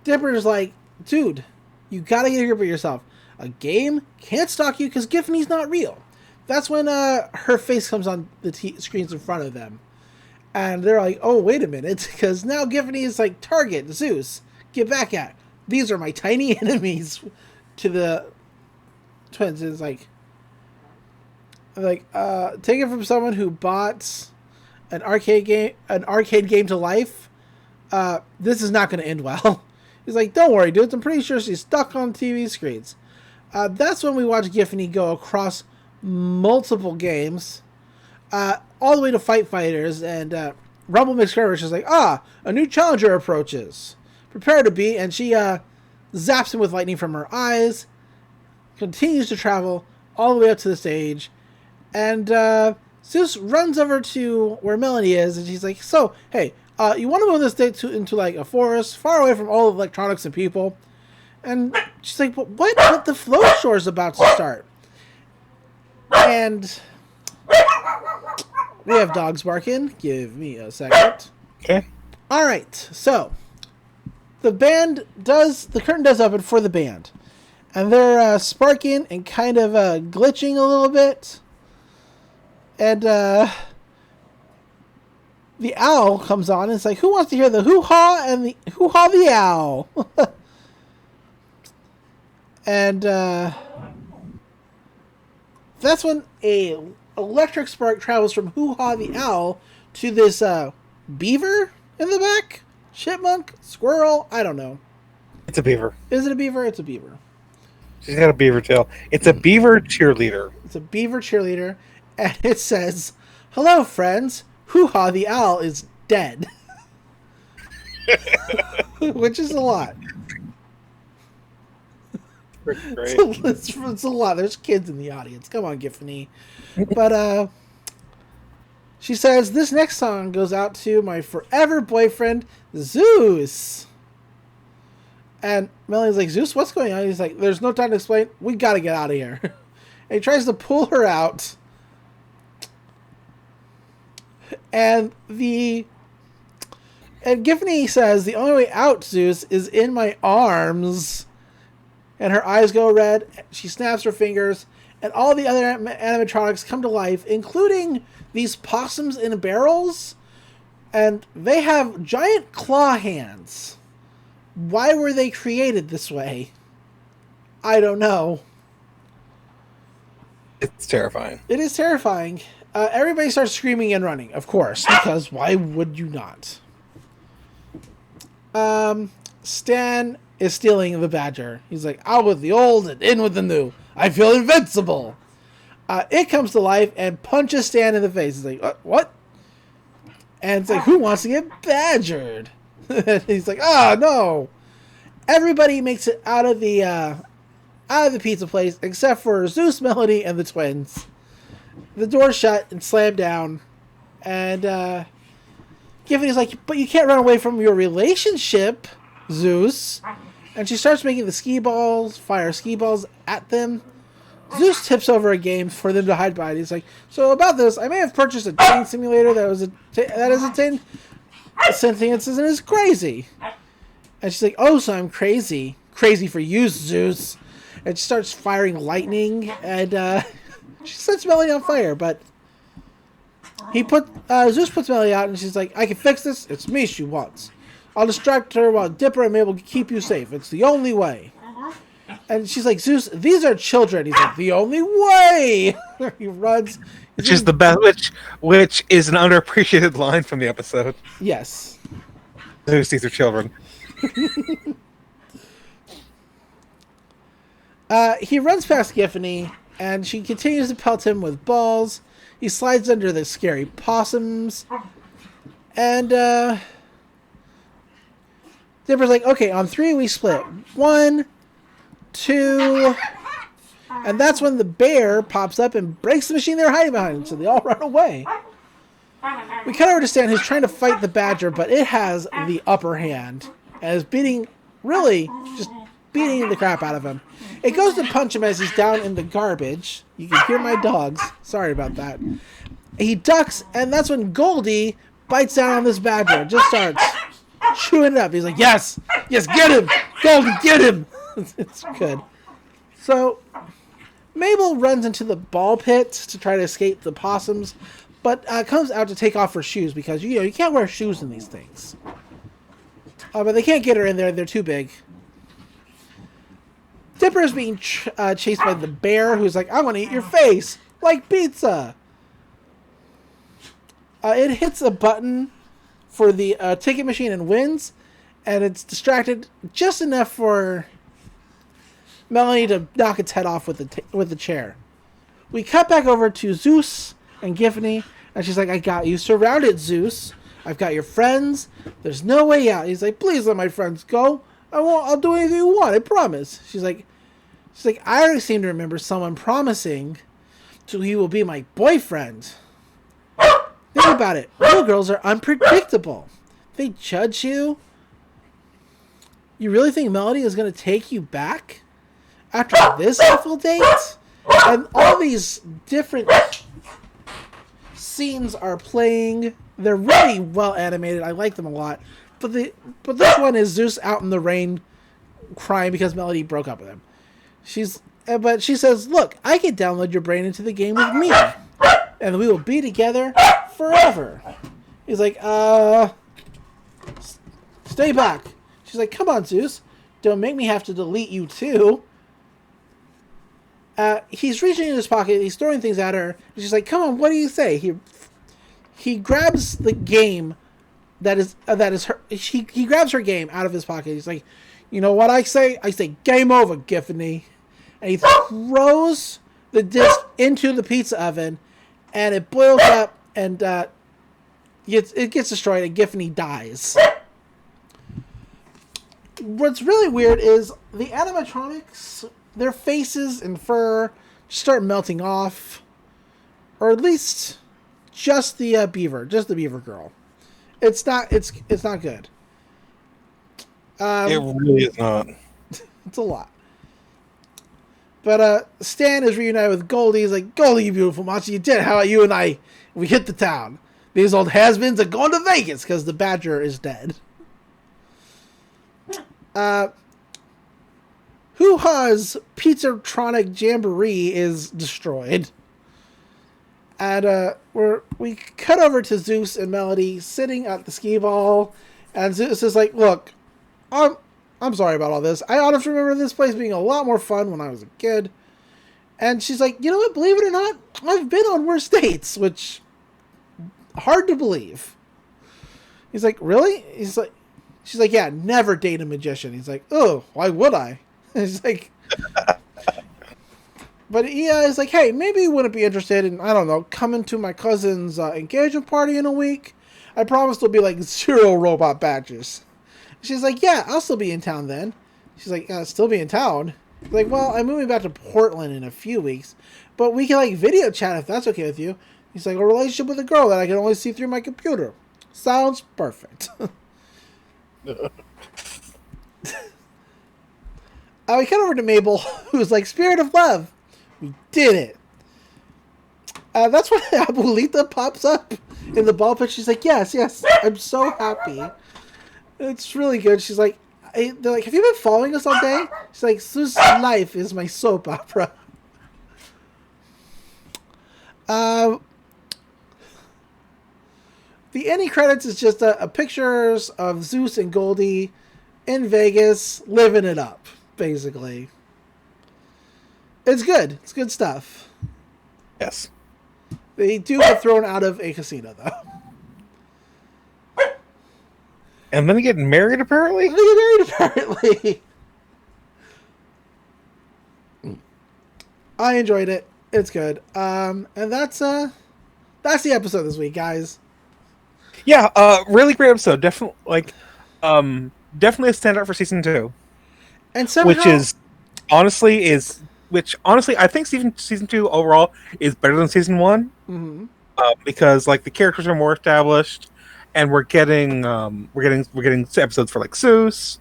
Dipper's like, dude, you gotta get a grip of yourself. A game can't stalk you because Giffany's not real. That's when her face comes on the screens in front of them. And they're like, oh, wait a minute, because now Giffany is like, target, Zeus, get back at. These are my tiny enemies. To the twins. It's like, take it from someone who bought an arcade game to life. This is not going to end well. He's like, don't worry, dudes. I'm pretty sure she's stuck on TV screens. That's when we watch Giffany go across multiple games, all the way to Fight Fighters, and Rumble makes her, she's like, a new challenger approaches. Prepare to be, and she zaps him with lightning from her eyes, continues to travel all the way up to the stage, and Soos runs over to where Melanie is, and she's like, so, hey, you want to move this stage into like a forest, far away from all electronics and people? And she's like, but what? But the float shore is about to start. And we have dogs barking. Give me a second. Okay. All right. So the curtain does open for the band, and they're sparking and kind of glitching a little bit. And the owl comes on, and it's like, who wants to hear the hoo-ha and the hoo-ha the owl? And that's when a electric spark travels from hoo-ha the owl to this beaver in the back? Chipmunk? Squirrel? I don't know. It's a beaver. Is it a beaver? It's a beaver. She's got a beaver tail. It's a beaver cheerleader. It's a beaver cheerleader, and it says, hello, friends. Hoo-ha the owl is dead. Which is a lot. Great. It's a lot. There's kids in the audience. Come on, Giffany. But she says, this next song goes out to my forever boyfriend, Soos. And Melanie's like, Soos, what's going on? He's like, there's no time to explain. We gotta get out of here. And he tries to pull her out. And Giffany says, the only way out, Soos, is in my arms. And her eyes go red. She snaps her fingers. And all the other animatronics come to life, including these possums in barrels. And they have giant claw hands. Why were they created this way? I don't know. It's terrifying. It is terrifying. Everybody starts screaming and running, of course, because why would you not? Stan is stealing the badger. He's like, out with the old and in with the new. I feel invincible. It comes to life and punches Stan in the face. He's like, what? And it's like, who wants to get badgered? He's like, no. Everybody makes it out of the pizza place except for Soos, Melody, and the twins. The door's shut and slammed down. And Giffany's like, but you can't run away from your relationship, Soos. And she starts making the fire ski balls at them. Soos tips over a game for them to hide behind. He's like, so about this, I may have purchased a train simulator that is attained sentience and is crazy. And she's like, oh, so I'm crazy. Crazy for you, Soos. And she starts firing lightning, and she sets Melody on fire, but Soos puts Melody out, and she's like, I can fix this. It's me she wants. I'll distract her while Dipper and Mabel keep you safe. It's the only way. And she's like, Soos, these are children. He's like, the only way. He runs. Which is the best. Which is an underappreciated line from the episode. Yes. Soos, these are children. He runs past Giffany, and she continues to pelt him with balls. He slides under the scary possums. And Dipper's like, okay, on 3 we split. 1, 2... And that's when the bear pops up and breaks the machine they're hiding behind, so they all run away. We cut over to Stan, who's trying to fight the badger, but it has the upper hand and is beating the crap out of him. It goes to punch him as he's down in the garbage. You can hear my dogs. Sorry about that. He ducks, and that's when Goldie bites down on this badger and just starts chewing it up. He's like, yes, get him! Goldie, get him! It's good. So Mabel runs into the ball pit to try to escape the possums, but comes out to take off her shoes because, you can't wear shoes in these things. But they can't get her in there. They're too big. Dipper is being chased by the bear, who's like, I want to eat your face, like pizza. It hits a button for the ticket machine and wins, and it's distracted just enough for Melanie to knock its head off with the chair. We cut back over to Soos and Giffany, and she's like, I got you surrounded, Soos. I've got your friends. There's no way out. He's like, please let my friends go. I'll do anything you want. I promise. She's like, I already seem to remember someone promising he will be my boyfriend. Think about it. Little girls are unpredictable. They judge you. You really think Melody is going to take you back after this awful date? And all these different scenes are playing. They're really well animated. I like them a lot. But this one is Zeus out in the rain crying because Melody broke up with him. But she says, look, I can download your brain into the game with me. And we will be together forever. He's like, stay back. She's like, come on, Zeus. Don't make me have to delete you, too. He's reaching in his pocket. He's throwing things at her. She's like, come on, what do you say? He grabs the game that is her. He grabs her game out of his pocket. He's like, you know what I say? I say, game over, Giffany. And he throws the disc into the pizza oven, and it boils up, and it gets destroyed, and Giffany dies. What's really weird is the animatronics, their faces and fur start melting off, or at least just the beaver girl. It's not good. It really is not. It's a lot. But Stan is reunited with Goldie. He's like, Goldie, you beautiful monster, you did it. How about you and I? We hit the town. These old has-beens are going to Vegas because the Badger is dead. Hoo-Ha's Pizzatronic Jamboree is destroyed. And we cut over to Zeus and Melody sitting at the skee ball. And Zeus is like, look, I'm sorry about all this. I honestly remember this place being a lot more fun when I was a kid. And she's like, you know what? Believe it or not, I've been on worse dates, which hard to believe. He's like, really? She's like, yeah, never date a magician. He's like, oh, why would I? He's like, but he's like, hey, maybe you wouldn't be interested in, I don't know, coming to my cousin's engagement party in a week. I promise there'll be like 0 robot badges. She's like, yeah, I'll still be in town then. She's like, still be in town? He's like, well, I'm moving back to Portland in a few weeks, but we can like video chat if that's okay with you. He's like, a relationship with a girl that I can only see through my computer. Sounds perfect. We cut over to Mabel, who's like, spirit of love. We did it. That's when Abuelita pops up in the ball pit. She's like, yes, I'm so happy. It's really good. She's like, they're like, have you been following us all day? She's like, Soos' life is my soap opera. The ending credits is just a pictures of Zeus and Goldie in Vegas living it up, basically. It's good. It's good stuff. Yes. They do get thrown out of a casino, though. And then they get married, apparently? I enjoyed it. It's good. And that's the episode this week, guys. Yeah, really great episode. Definitely a standout for season 2. And somehow, which honestly I think season 2 overall is better than season 1. Mm-hmm. Because like the characters are more established, and we're getting episodes for like Soos,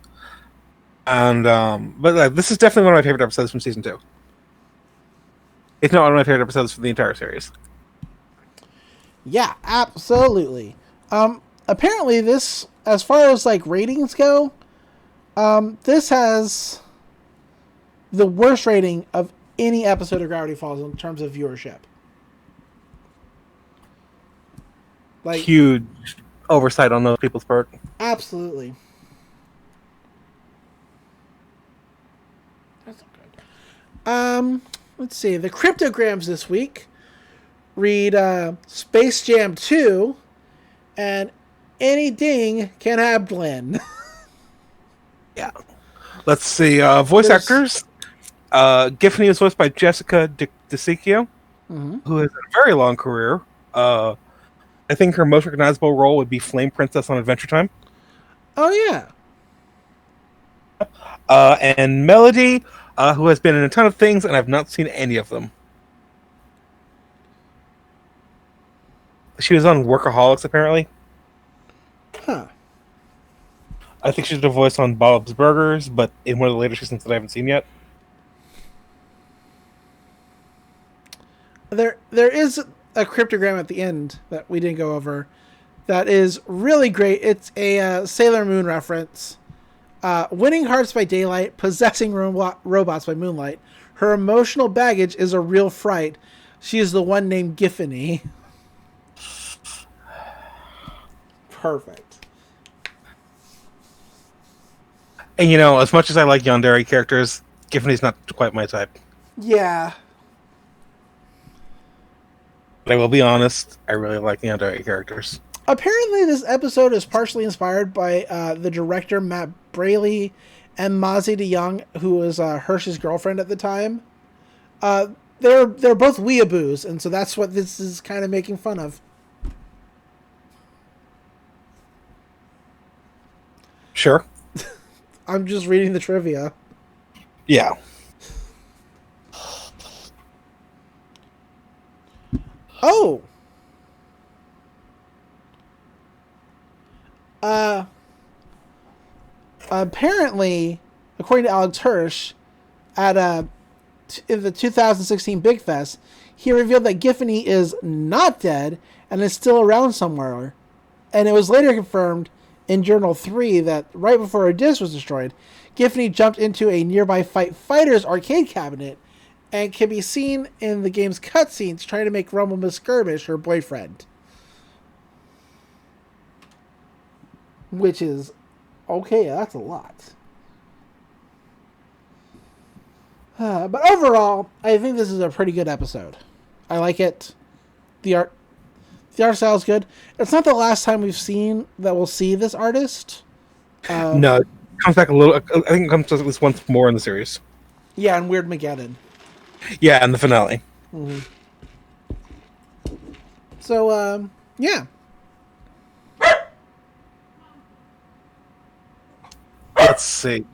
and but this is definitely one of my favorite episodes from season 2. It's not one of my favorite episodes for the entire series. Yeah, absolutely. Apparently this, as far as like ratings go, this has the worst rating of any episode of Gravity Falls in terms of viewership. Like, huge oversight on those people's part. Absolutely. That's not good. Let's see. The cryptograms this week read Space Jam 2 and Any Ding Can Have Glenn. Yeah. Let's see. Voice actors. Giffany was voiced by Jessica DeCiccio, who has a very long career. I think her most recognizable role would be Flame Princess on Adventure Time. Oh yeah. And Melody, who has been in a ton of things, and I've not seen any of them. She was on Workaholics, apparently. Huh. I think she did a voice on Bob's Burgers, but in one of the later seasons that I haven't seen yet. There is a cryptogram at the end that we didn't go over that is really great. It's a Sailor Moon reference. Winning hearts by daylight, possessing robots by moonlight. Her emotional baggage is a real fright. She is the one named Giffany. Perfect. And as much as I like yandere characters, Giffany's not quite my type. Yeah. But I will be honest, I really like yandere characters. Apparently, this episode is partially inspired by the director Matt Braley and Mazi DeYoung, who was Hirsch's girlfriend at the time. They're both weeaboos, and so that's what this is kind of making fun of. Sure. I'm just reading the trivia. Yeah. Oh! Apparently, according to Alex Hirsch, in the 2016 Big Fest, he revealed that Giffany is not dead and is still around somewhere. And it was later confirmed in Journal 3 that right before her disc was destroyed, Giffany jumped into a nearby Fight Fighters arcade cabinet and can be seen in the game's cutscenes trying to make Rumble Skirmish her boyfriend. Which is, okay, that's a lot. But overall, I think this is a pretty good episode. I like it. The art style is good. It's not the last time we'll see this artist. No, it comes back a little. I think it comes at least once more in the series. Yeah, and Weird Mageddon. Yeah, and the finale. Mm-hmm. So, yeah. Let's see.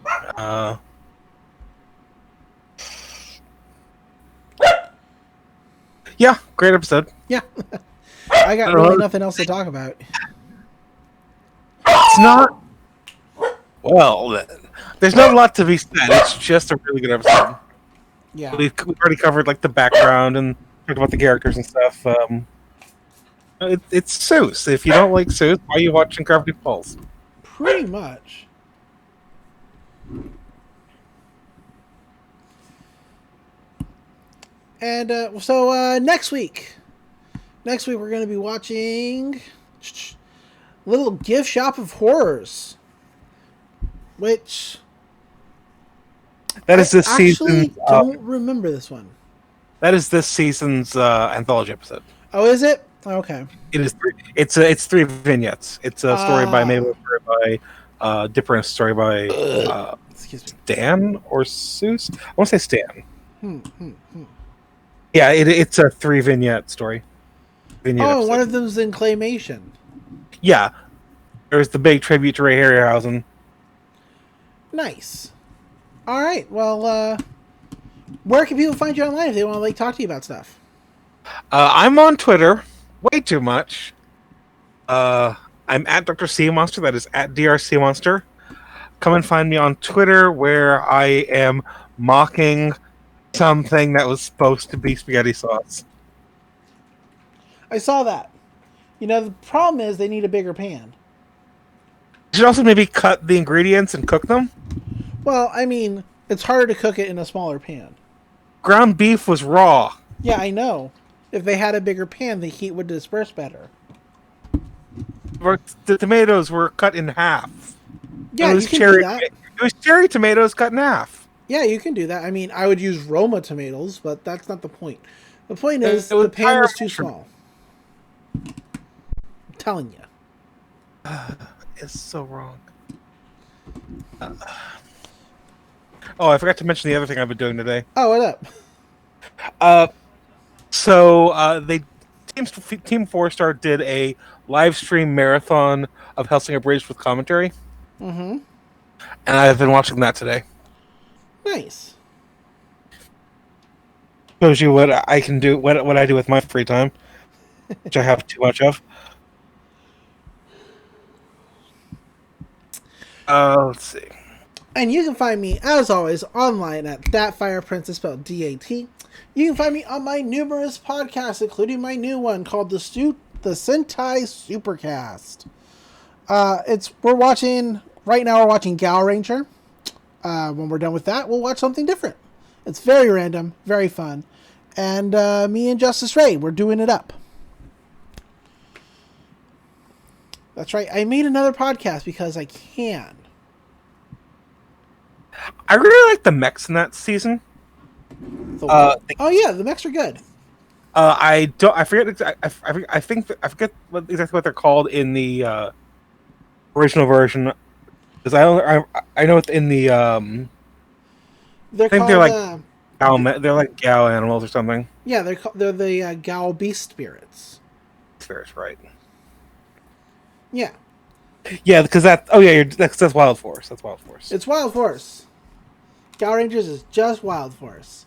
Yeah, great episode. Yeah. I got really nothing else to talk about. It's not. Well, there's not a lot to be said. It's just a really good episode. Yeah. We've already covered the background and talked about the characters and stuff. It's Soos. If you don't like Soos, why are you watching Gravity Falls? Pretty much. And so next week we're going to be watching Little Gift Shop of Horrors, which that is this season. I don't remember this one. That is this season's anthology episode. Oh, is it? Okay. It is. It's 3 vignettes. It's a story by Mabel, a story by Dipper, and a story by Stan or Soos. I want to say Stan. Yeah, it's a 3 vignette story. Episode. One of them's in claymation. Yeah, there's the big tribute to Ray Harryhausen. Nice. All right. Well, where can people find you online if they want to talk to you about stuff? I'm on Twitter. Way too much. I'm at Dr. Sea Monster. That is at DRC Monster. Come and find me on Twitter, where I am mocking something that was supposed to be spaghetti sauce. I saw that. The problem is they need a bigger pan. You should also maybe cut the ingredients and cook them. Well, I mean, it's harder to cook it in a smaller pan. Ground beef was raw. Yeah, I know. If they had a bigger pan, the heat would disperse better. The tomatoes were cut in half. Yeah, you can do that. It was cherry tomatoes cut in half. Yeah, you can do that. I mean, I would use Roma tomatoes, but that's not the point. The point is, the pan was too small. I'm telling you. It's so wrong. Oh, I forgot to mention the other thing I've been doing today. Oh, what up? So they Team 4-Star did a live stream marathon of Hellsinger Bridge with commentary. Mm-hmm. And I've been watching that today. Nice. Shows you what I can do, what I do with my free time, which I have too much of. Let's see. And you can find me, as always, online at That Fire Princess, spelled D-A-T. You can find me on my numerous podcasts, including my new one called the Sentai Supercast. Right now we're watching Gal Ranger. When we're done with that, we'll watch something different. It's very random, very fun. And me and Justice Ray, we're doing it up. That's right, I made another podcast because I can. I really like the mechs in that season. Oh yeah, the mechs are good. I forget exactly what they're called in the original version. Because I know it's in the they're like they're like Gal animals or something. Yeah, they're the Gal beast spirits. Spirits, right? Yeah. Yeah, because that's Wild Force. That's Wild Force. It's Wild Force. Gal Rangers is just Wild Force.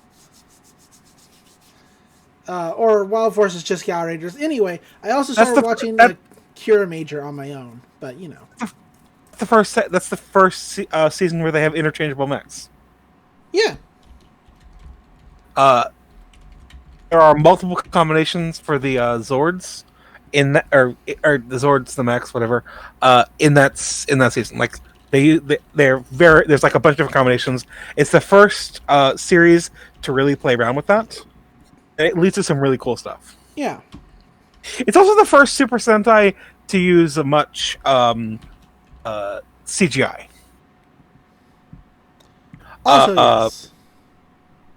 Or Wild Force is just Gal Rangers. Anyway, I also started watching Cura Major on my own, but you know. That's the first season where they have interchangeable mechs. Yeah. There are multiple combinations for the Zords in that, or the Zords, the mechs, whatever. In that season, like there's like a bunch of different combinations. It's the first series to really play around with that. And it leads to some really cool stuff. Yeah. It's also the first Super Sentai to use much CGI. Also, yes.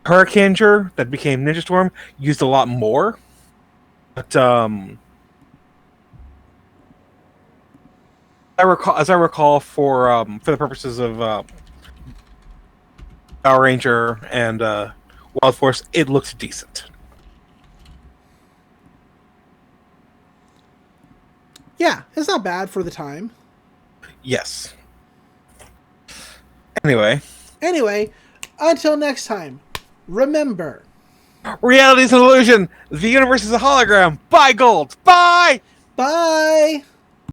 Hurricaneger that became Ninja Storm used a lot more, but as I recall, for the purposes of Power Ranger and Wild Force, it looks decent. Yeah, it's not bad for the time. Yes. Anyway, until next time, remember, reality is an illusion. The universe is a hologram. Bye, Gold. Bye. bye.